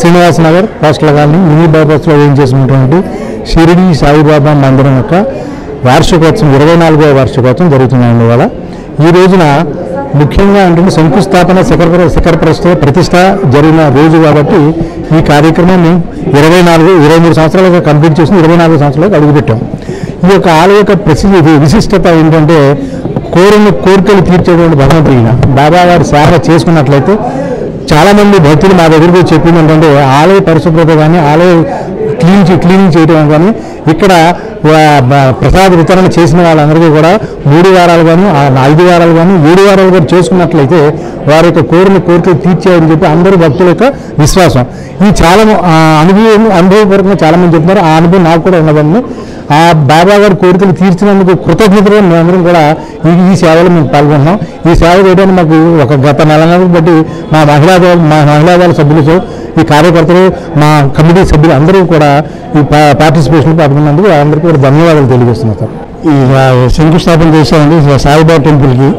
Srinivasa Nagar postal colony mini బైపాస్లో ఏం చేసినటువంటి షిరిడి సాయిబాబా మందిరం యొక్క వార్షికోత్సవం 24వ వార్షికోత్సవం జరుగుతున్నాయండి. ఇవాళ ఈ రోజున ముఖ్యంగా ఏంటంటే శంకుస్థాపన శిఖర ప్రతిష్ట జరిగిన రోజు కాబట్టి ఈ కార్యక్రమాన్ని 23 సంవత్సరాలుగా కంప్లీట్ చేసి 24 సంవత్సరాలకు అడుగుపెట్టాం. ఈ యొక్క ఆలయ యొక్క విశిష్టత ఏంటంటే కోరికలు తీర్చేటువంటి భగవంతుడు ఈయన. బాబా వారి సేవ చేసుకున్నట్లయితే చాలామంది భక్తులు మా దగ్గరికి చెప్పింది ఏంటంటే ఆలయ పరిశుభ్రత కానీ ఆలయ క్లీనింగ్ చేయడం కానీ ఇక్కడ ప్రసాద వితరణ చేసిన వాళ్ళందరికీ కూడా 3 వారాలు కానీ 5 వారాలు కానీ 7 వారాలు కానీ చేసుకున్నట్లయితే వారి యొక్క కోరికలు తీర్చేయని చెప్పి అందరూ భక్తుల యొక్క విశ్వాసం. ఇది చాలా అనుభవపూర్వకంగా చాలామంది చెప్తున్నారు. ఆ అనుభవం నాకు కూడా ఉన్నదండి. ఆ బాబా గారి కోరికలు తీర్చినందుకు కృతజ్ఞతగా మేమందరం కూడా ఈ సేవలో మేము పాల్గొంటున్నాం. ఈ సేవ చేయడానికి మాకు ఒక గత నెలలు బట్టి మా మహిళా దళ సభ్యులతో ఈ కార్యకర్తలు మా కమిటీ సభ్యులు అందరూ కూడా ఈ పార్టిసిపేషన్ పాల్గొన్నందుకు అందరికీ కూడా ధన్యవాదాలు తెలియజేస్తున్నారు. ఈ శంకుస్థాపన చేశామండి సాయిబాబా టెంపుల్కి.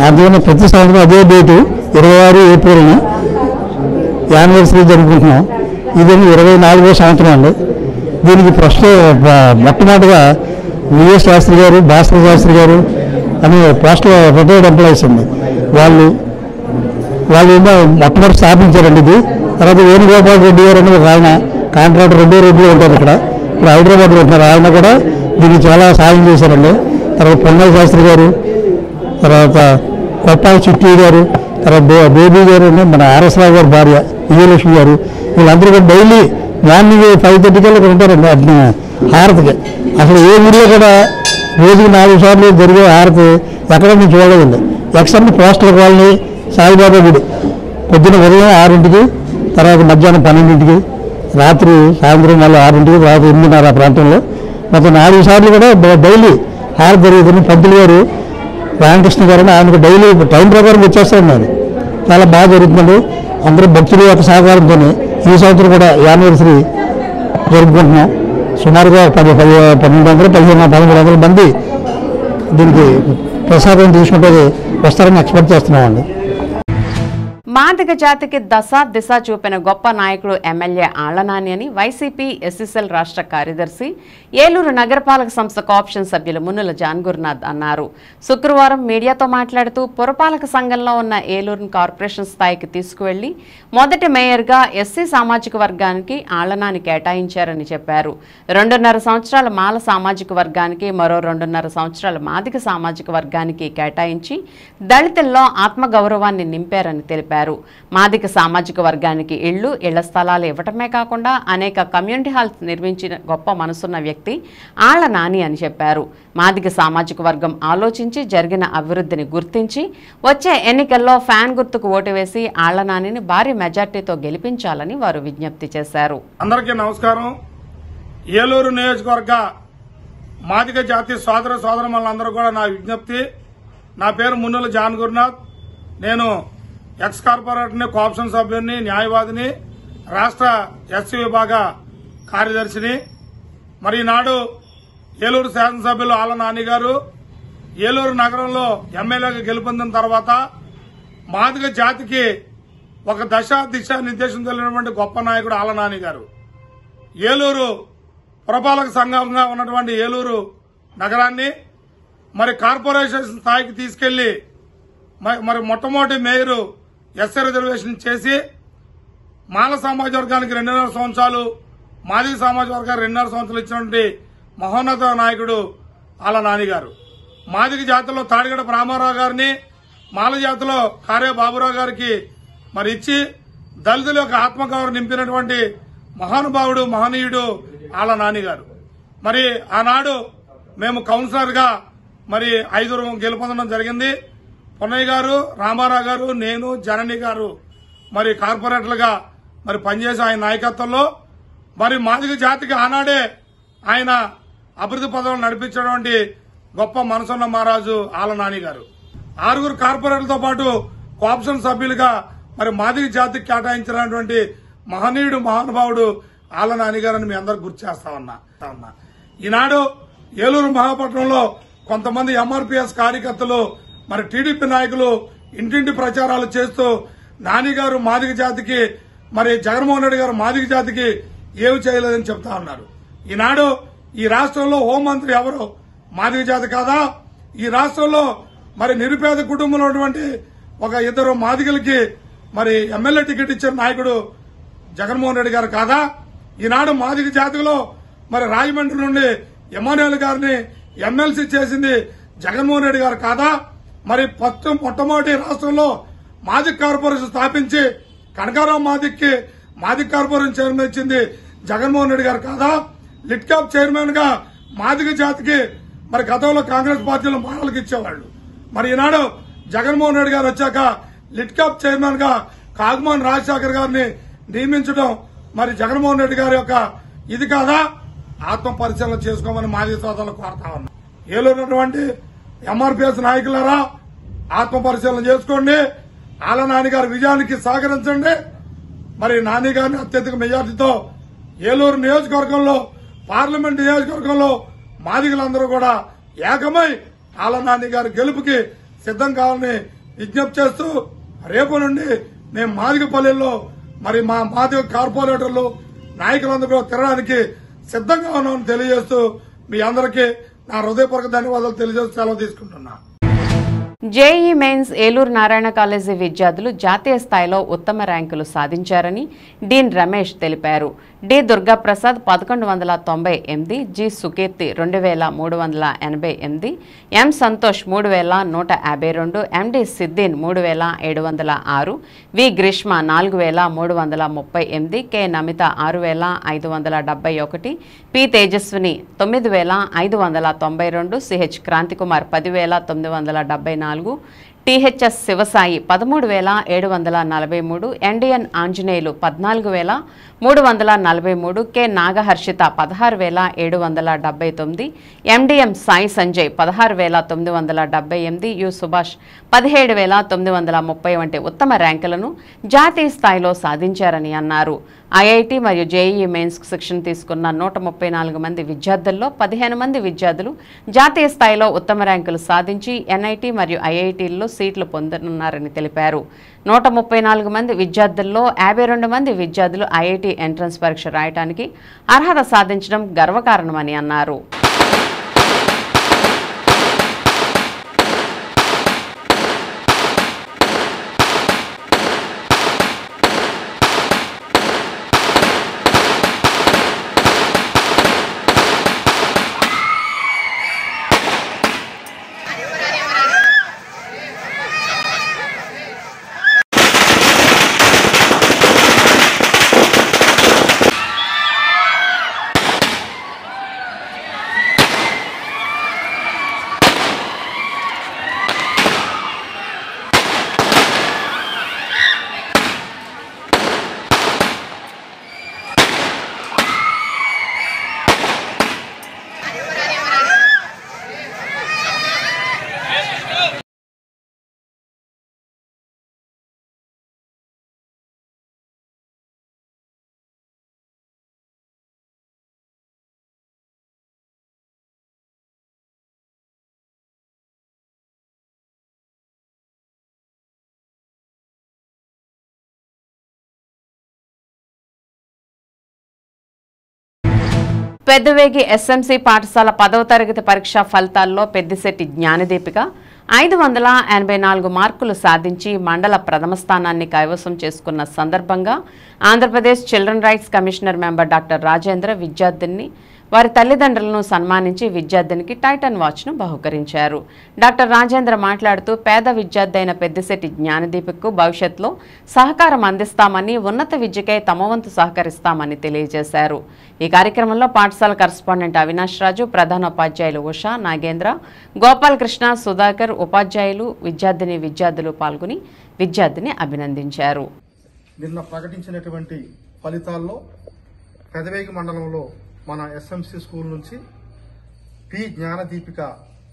అందువల్ల ప్రతి సంవత్సరం అదే డేటు 26 ఏప్రిల్ని యానివర్సరీ జరుపుకుంటున్నాం. ఇది 24వ సంవత్సరం అండి. దీనికి మొట్టమొదటిగా విఎస్ శాస్త్రి గారు, భాస్కర్ శాస్త్రి గారు అని పోస్టల్ రిటైర్డ్ ఎంప్లాయీస్ అండి. వాళ్ళు ఏమో మొట్టమొదటి స్థాపించారండి ఇది. తర్వాత వేణుగోపాల్ రెడ్డి గారు అని ఒక ఆయన కాంట్రాక్టర్ 2వ రోడ్లో ఉంటారు ఇక్కడ. ఇప్పుడు హైదరాబాద్లో ఉంటున్నారు. ఆయన కూడా దీనికి చాలా సాయం చేశారండి. తర్వాత పొన్నల శాస్త్రి గారు, తర్వాత కొప్పాల చిట్టి గారు, తర్వాత బేబీ గారు, మన ఆర్ఎస్ రావు గారు భార్య విజయలక్ష్మి గారు, వీళ్ళందరూ కూడా డైలీ మార్నింగ్ 5:30 కల్లా ఇక్కడ ఉంటారండి హారతికి. అసలు ఏ ఊళ్ళో కూడా రోజుకి 4 సార్లు జరిగే హారతి ఎక్కడ నేను చూడలేదండి. ఎక్సెప్ట్ పోస్టల్ కాలనీ, సాయిబాబా గుడి పొద్దున ఉదయం 6ంటికి, తర్వాత మధ్యాహ్నం 12ంటికి, రాత్రి సాయంత్రం మళ్ళీ 6ంటికి, రాత్రి 8:30 ఆ ప్రాంతంలో మొత్తం 4 సార్లు కూడా డైలీ హారతి జరుగుతుంది. పంతులు గారు రామకృష్ణ గారు ఆయనకు డైలీ టైం ప్రకారం వచ్చేస్తారన్నారు. చాలా బాగా జరుగుతుంది. అందరూ భక్తుల యొక్క సహకారంతో ఈ సంవత్సరం కూడా యానివర్సరీ జరుపుకుంటున్నాం. సుమారుగా 1,200-1,500 మంది దీనికి ప్రసాదం తీసుకుంటే వస్తారని ఎక్స్పెక్ట్ చేస్తున్నామండి. మాదిగ జాతికి దిశ చూపిన గొప్ప నాయకుడు ఎమ్మెల్యే ఆళ్లనాని అని వైసీపీ ఎస్ఎస్ఎల్ రాష్ట్ర కార్యదర్శి, ఏలూరు నగరపాలక సంస్థ కోఆప్షన్ సభ్యులు మున్నుల జాన్ గురునాథ్ అన్నారు. శుక్రవారం మీడియాతో మాట్లాడుతూ పురపాలక సంఘంలో ఉన్న ఏలూరును కార్పొరేషన్ స్థాయికి తీసుకువెళ్లి మొదటి మేయర్గా ఎస్సీ సామాజిక వర్గానికి ఆళ్లనాని కేటాయించారని చెప్పారు. 2.5 సంవత్సరాల మాల సామాజిక వర్గానికి, మరో 2.5 సంవత్సరాల మాదిగ సామాజిక వర్గానికి కేటాయించి దళితుల్లో ఆత్మగౌరవాన్ని నింపారని తెలిపారు. మాదిగ సామాజిక వర్గానికి ఇళ్ల స్థలాలు ఇవ్వటమే కాకుండా అనేక కమ్యూనిటీ హాల్స్ నిర్మించిన గొప్ప మనసున్న వ్యక్తి ఆళ్లనాని అని చెప్పారు. మాదిగ సామాజిక వర్గం ఆలోచించి జరిగిన అభివృద్ధిని గుర్తించి వచ్చే ఎన్నికల్లో ఫ్యాన్ గుర్తుకు ఓటు వేసి ఆళ్లనానిని భారీ మెజార్టీతో గెలిపించాలని వారు విజ్ఞప్తి చేశారు. అందరికీ నమస్కారం. ఏలూరు నియోజకవర్గ మాదిగ జాతి సోదరులందరూ కూడా నా విజ్ఞప్తి. నా పేరు మున్నుల జాన్ గురునాథ్. నేను ఎక్స్ కార్పొరేటర్ని, కోఆప్షన్ సభ్యుని, న్యాయవాదిని, రాష్ట్ర ఎస్సీ విభాగ కార్యదర్శిని. మరి ఈనాడు ఏలూరు శాసనసభ్యులు ఆళ్లనాని గారు ఏలూరు నగరంలో ఎమ్మెల్యేగా గెలుపొందిన తర్వాత మాదిగ జాతికి ఒక దిశ నిర్దేశం తెలియనటువంటి గొప్ప నాయకుడు ఆళ్లనాని గారు. ఏలూరు పురపాలక సంఘంగా ఉన్నటువంటి ఏలూరు నగరాన్ని మరి కార్పొరేషన్ స్థాయికి తీసుకెళ్లి మరి మొట్టమొదటి మేయరు ఎస్సీ రిజర్వేషన్ చేసి మాల సామాజిక వర్గానికి 2.5 సంవత్సరాలు, మాదిగ సామాజిక వర్గానికి 2.5 సంవత్సరాలు ఇచ్చినటువంటి మహోన్నత నాయకుడు ఆళ్లనాని గారు. మాదిగ జాతిలో తాడిగడ రామారావు గారిని, మాల జాతిలో కార్య బాబురావు గారికి మరి ఇచ్చి దళితుల యొక్క ఆత్మగౌరవం నింపినటువంటి మహానుభావుడు, మహనీయుడు ఆళ్లనాని గారు. మరి ఆనాడు మేము కౌన్సిలర్ గా మరి 5 గెలుపొందడం జరిగింది. పొన్నయ్య గారు, రామారావు గారు, నేను, జనని గారు మరి కార్పొరేటర్లుగా మరి పనిచేసి ఆయన నాయకత్వంలో మరి మాదిగ జాతికి ఆనాడే ఆయన అభివృద్ధి పదవులు నడిపించినటువంటి గొప్ప మనసున్న మహారాజు ఆళ్లనాని గారు. 6 కార్పొరేటర్లతో పాటు కోఆప్షన్ సభ్యులుగా మరి మాదిగ జాతికి కేటాయించినటువంటి మహనీయుడు, మహానుభావుడు ఆళ్లనాని గారని మీ అందరికి గుర్తు చేస్తా ఉన్నా. ఈనాడు ఏలూరు మహాపట్నంలో కొంతమంది ఎంఆర్పీఎస్ కార్యకర్తలు మరి టీడీపీ నాయకులు ఇంటింటి ప్రచారాలు చేస్తూ నాని గారు మాదిగ జాతికి, మరి జగన్మోహన్ రెడ్డి గారు మాదిగ జాతికి ఏమి చేయలేదని చెప్తా ఉన్నారు. ఈనాడు ఈ రాష్ట్రంలో హోంమంత్రి ఎవరు మాదిగ జాతి కాదా? ఈ రాష్ట్రంలో మరి నిరుపేద కుటుంబంలో ఉన్నటువంటి ఒక 2 మాదిగలకి మరి ఎమ్మెల్యే టికెట్ ఇచ్చిన నాయకుడు జగన్మోహన్ రెడ్డి గారు కాదా? ఈనాడు మాదిగ జాతిలో మరి రాజమండ్రి నుండి ఎమ్మెల్యేలు గారిని ఎమ్మెల్సీ చేసింది జగన్మోహన్ రెడ్డి గారు కాదా? మరి మొట్టమొదటి రాష్ట్రంలో మాదిగ కార్పొరేషన్ స్థాపించి కనకారావు మాదిక్కి మాదిగ కార్పొరేషన్ చైర్మన్ ఇచ్చింది జగన్మోహన్ రెడ్డి గారు కాదా? లిట్ క్యాప్ చైర్మన్ గా మాదిగ జాతికి మరి గతంలో కాంగ్రెస్ పార్టీలో మాలలకు ఇచ్చేవాళ్లు. మరి ఈనాడు జగన్మోహన్ రెడ్డి గారు వచ్చాక లిట్ క్యాప్ చైర్మన్ గా కాగుమాన్ రాజశేఖర్ గారిని నియమించడం మరి జగన్మోహన్ రెడ్డి గారి యొక్క ఇది కాదా? ఆత్మ పరిశీలన చేసుకోమని మాదిగ సోదరులు కోరుతా ఉన్నా. ఏలున్నటువంటి ఎంఆర్పీఎస్ నాయకులారా, ఆత్మ పరిశీలన చేసుకోండి. ఆళ్లనాని గారి విజయానికి సహకరించండి. మరి నాని గారిని అత్యధిక మెజార్టీతో ఏలూరు నియోజకవర్గంలో, పార్లమెంట్ నియోజకవర్గంలో మాదిగలందరూ కూడా ఏకమై ఆళ్లనాని గారి గెలుపుకి సిద్దం కావాలని విజ్ఞప్తి చేస్తూ రేపు నుండి మేము మాదిగపల్లెల్లో మరి మా మాదిగ కార్పొరేటర్లు నాయకులందరూ కూడా తిరగడానికి సిద్దంగా ఉన్నామని తెలియజేస్తూ మీ అందరికీ నా హృదయపూర్వక ధన్యవాదాలు తెలియజేస్తూ సెలవు తీసుకుంటున్నా. JE mains Eluru Narayana college విద్యార్థులు జాతీయ స్థాయిలో ఉత్తమ ర్యాంకులు సాధించారని డీన్ రమేష్ తెలిపారు. D Durgaprasad 1198, G Sukeerthi 2388, M Santosh 3152, MD Siddeen 3706, V Greeshma 4338, K Namitha 6571, P Tejaswini 9592, CH Kranthikumar 10974, THS Sivasai 13743, NDN Anjaneyulu 14343, K Nagaharshitha 16779, MDM Sai Sanjay 16978, U Subhash 17930 వంటి ఉత్తమ ర్యాంకులను జాతీయ స్థాయిలో సాధించారని అన్నారు. ఐఐటి మరియు జేఈఈ మెయిన్స్ శిక్షణ తీసుకున్న 134 మంది విద్యార్థుల్లో 15 మంది విద్యార్థులు జాతీయ స్థాయిలో ఉత్తమ ర్యాంకులు సాధించి ఎన్ఐటి మరియు ఐఐటీల్లో సీట్లు పొందనున్నారని తెలిపారు. 134 మంది విద్యార్థుల్లో 52 మంది విద్యార్థులు ఐఐటి ఎంట్రన్స్ పరీక్ష రాయడానికి అర్హత సాధించడం గర్వకారణమని అన్నారు. పెద్దవేగి ఎస్ఎంసీ పాఠశాల 10వ తరగతి పరీక్షా ఫలితాల్లో పెద్దిశెట్టి జ్ఞానదీపిక 584 మార్కులు సాధించి మండల ప్రథమ స్థానాన్ని కైవసం చేసుకున్న సందర్భంగా Andhra Pradesh children rights commissioner member doctor Rajendra విద్యార్థిని వారి తల్లిదండ్రులను సన్మానించి విద్యార్థినికి టైటన్ వాచ్ను బహుకరించారు. డాక్టర్ రాజేంద్ర మాట్లాడుతూ పేద విద్యార్థి అయిన పెద్దిశెట్టి జ్ఞానదీపికకు భవిష్యత్తులో సహకారం అందిస్తామని, ఉన్నత విద్యకై తమ వంతు సహకరిస్తామని తెలియజేశారు. ఈ కార్యక్రమంలో పాఠశాల కరస్పాండెంట్ అవినాష్ రాజు, ప్రధానోపాధ్యాయులు ఉషా, నాగేంద్ర, గోపాలకృష్ణ, సుధాకర్, ఉపాధ్యాయులు, విద్యార్థులు పాల్గొని విద్యార్థిని అభినందించారు. నిన్న ప్రకటించినటువంటి ఫలితాల్లో పెదవేగి మండలంలో మన ఎస్ఎంసి స్కూల్ నుంచి పి జ్ఞానదీపిక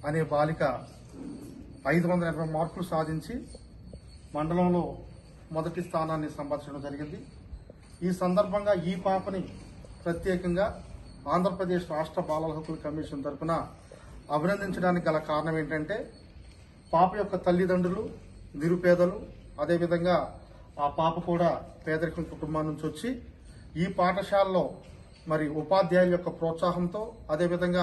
అనే బాలిక 580 మార్కులు సాధించి మండలంలో మొదటి స్థానాన్ని సంపాదించడం జరిగింది. ఈ సందర్భంగా ఈ పాపని ప్రత్యేకంగా ఆంధ్రప్రదేశ్ రాష్ట్ర బాలల హక్కుల కమిషన్ తరఫున అభినందించడానికి గల కారణం ఏంటంటే పాప యొక్క తల్లిదండ్రులు నిరుపేదలు, అదేవిధంగా ఆ పాప కూడా పేదరికం కుటుంబం నుంచి వచ్చి ఈ పాఠశాలలో మరి ఉపాధ్యాయుల యొక్క ప్రోత్సాహంతో, అదేవిధంగా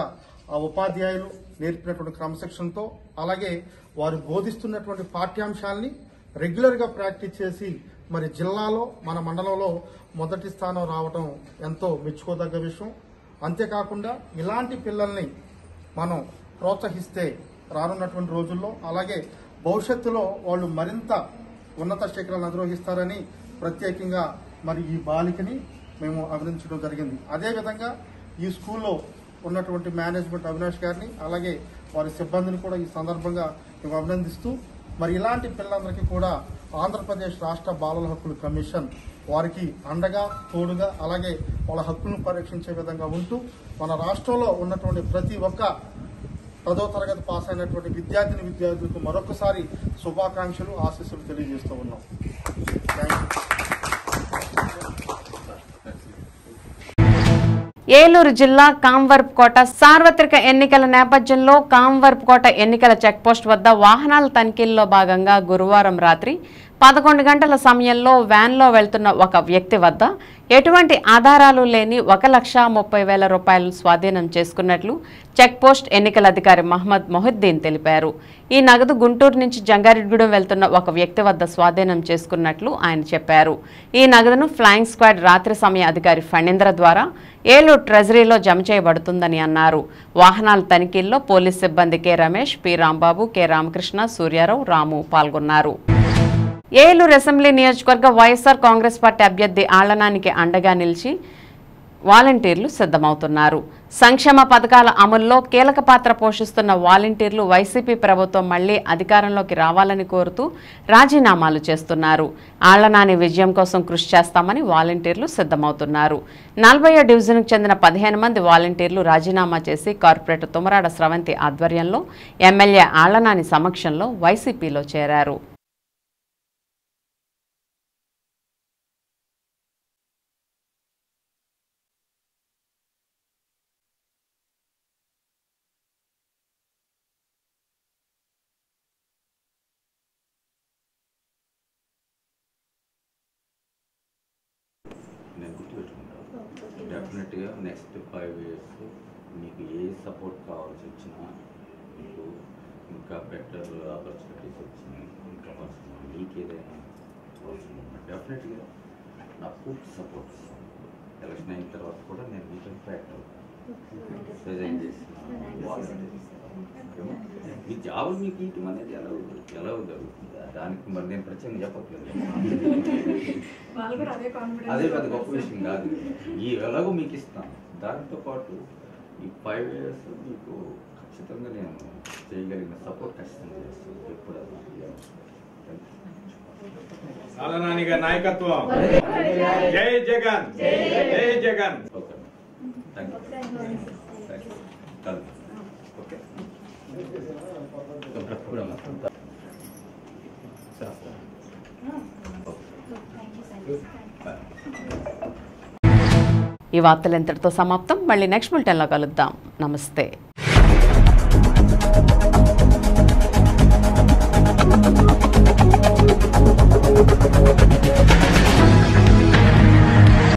ఆ ఉపాధ్యాయులు నేర్పినటువంటి క్రమశిక్షణతో, అలాగే వారు బోధిస్తున్నటువంటి పాఠ్యాంశాలని రెగ్యులర్గా ప్రాక్టీస్ చేసి మరి జిల్లాలో మన మండలంలో మొదటి స్థానం రావడం ఎంతో మెచ్చుకోదగ్గ విషయం. అంతేకాకుండా ఇలాంటి పిల్లల్ని మనం ప్రోత్సహిస్తే రానున్నటువంటి రోజుల్లో, అలాగే భవిష్యత్తులో వాళ్ళు మరింత ఉన్నత శిఖరాలను అధిరోహిస్తారని ప్రత్యేకంగా మరి ఈ బాలికని మేము అభినందించడం జరిగింది. అదేవిధంగా ఈ స్కూల్లో ఉన్నటువంటి మేనేజ్మెంట్ అవినాష్ గారిని, అలాగే వారి సిబ్బందిని కూడా ఈ సందర్భంగా మేము అభినందిస్తూ, మరి ఇలాంటి పిల్లలందరికీ కూడా ఆంధ్రప్రదేశ్ రాష్ట్ర బాలల హక్కుల కమిషన్ వారికి అండగా తోడుగా, అలాగే వాళ్ళ హక్కులను పరీక్షించే విధంగా ఉంటూ మన రాష్ట్రంలో ఉన్నటువంటి ప్రతి ఒక్క 10వ తరగతి పాస్ అయినటువంటి విద్యార్థులకు మరొకసారి శుభాకాంక్షలు, ఆశీస్సులు తెలియజేస్తూ ఉన్నాం. ఏలూరు జిల్లా కాంవర్పుకోట సార్వత్రిక ఎన్నికల నేపథ్యంలో కాంవర్పుకోట ఎన్నికల చెక్పోస్ట్ వద్ద వాహనాల తనిఖీల్లో భాగంగా గురువారం రాత్రి 11 గంటల సమయంలో వ్యాన్లో వెళ్తున్న ఒక వ్యక్తి వద్ద ఎటువంటి ఆధారాలు లేని 1,30,000 రూపాయలు స్వాధీనం చేసుకున్నట్లు చెక్పోస్ట్ ఎన్నికల అధికారి మహమ్మద్ మొహిద్దీన్ తెలిపారు. ఈ నగదు గుంటూరు నుంచి జంగారెడ్డిగూడెం వెళ్తున్న ఒక వ్యక్తి వద్ద స్వాధీనం చేసుకున్నట్లు ఆయన చెప్పారు. ఈ నగదును ఫ్లయింగ్ స్క్వాడ్ రాత్రి సమయ అధికారి ఫణీంద్ర ద్వారా ఏలూరు ట్రెజరీలో జమ చేయబడుతుందని అన్నారు. వాహనాల తనిఖీల్లో పోలీస్ సిబ్బంది K Ramesh, P Rambabu, K Ramakrishna, Suryarao, Ramu పాల్గొన్నారు. ఏలూరు అసెంబ్లీ నియోజకవర్గ వైఎస్ఆర్ కాంగ్రెస్ పార్టీ అభ్యర్థి ఆళ్లనానికి అండగా నిలిచి వాలంటీర్లు సిద్ధమవుతున్నారు. సంక్షేమ పథకాల అమల్లో కీలక పాత్ర పోషిస్తున్న వాలంటీర్లు వైసీపీ ప్రభుత్వం మళ్లీ అధికారంలోకి రావాలని కోరుతూ రాజీనామాలు చేస్తున్నారు. ఆళ్లనాని విజయం కోసం కృషి చేస్తామని వాలంటీర్లు సిద్ధమవుతున్నారు. 40వ డివిజన్కు చెందిన 15 మంది వాలంటీర్లు రాజీనామా చేసి కార్పొరేటర్ తుమరాడ స్రవంతి ఆధ్వర్యంలో ఎమ్మెల్యే ఆళ్లనాని సమక్షంలో వైసీపీలో చేరారు. నేను గుర్తుపెట్టుకుంటాను. డెఫినెట్గా నెక్స్ట్ 5 years మీకు ఏ సపోర్ట్ కావాల్సి వచ్చినా, మీకు ఇంకా బెటర్ ఆపర్చునిటీస్ వచ్చినాయి, ఇంకా మీకు ఏదైనా అవసరం ఉన్నా డెఫినెట్గా నా పూర్తి సపోర్ట్ ఇస్తాను. ఎలక్షన్ అయిన తర్వాత కూడా నేను మీతో ఇంపాక్ట్ అవుతాను. రిజైన్ చేసిన మీ జాబులు మీకు ఇవ్వటం అనేది ఎలా జరుగుతుంది దానికి మరి నేను ప్రత్యేకంగా చెప్పట్లేదు. అదే పెద్ద గొప్ప విషయం కాదు. ఈ ఎలాగో మీకు ఇస్తాను. దాంతోపాటు ఈ 5 years మీకు ఖచ్చితంగా నేను చేయగలిగిన సపోర్ట్ ఖచ్చితంగా చేస్తాను. ఎప్పుడు ఆళ్లనాని గారి నాయకత్వం. జై జగన్, జై Jagan. Okay, thank you. Okay, ఈ వార్తలు ఎంతటితో సమాప్తం. మళ్ళీ నెక్స్ట్ బులెటిన్లో కలుద్దాం. నమస్తే.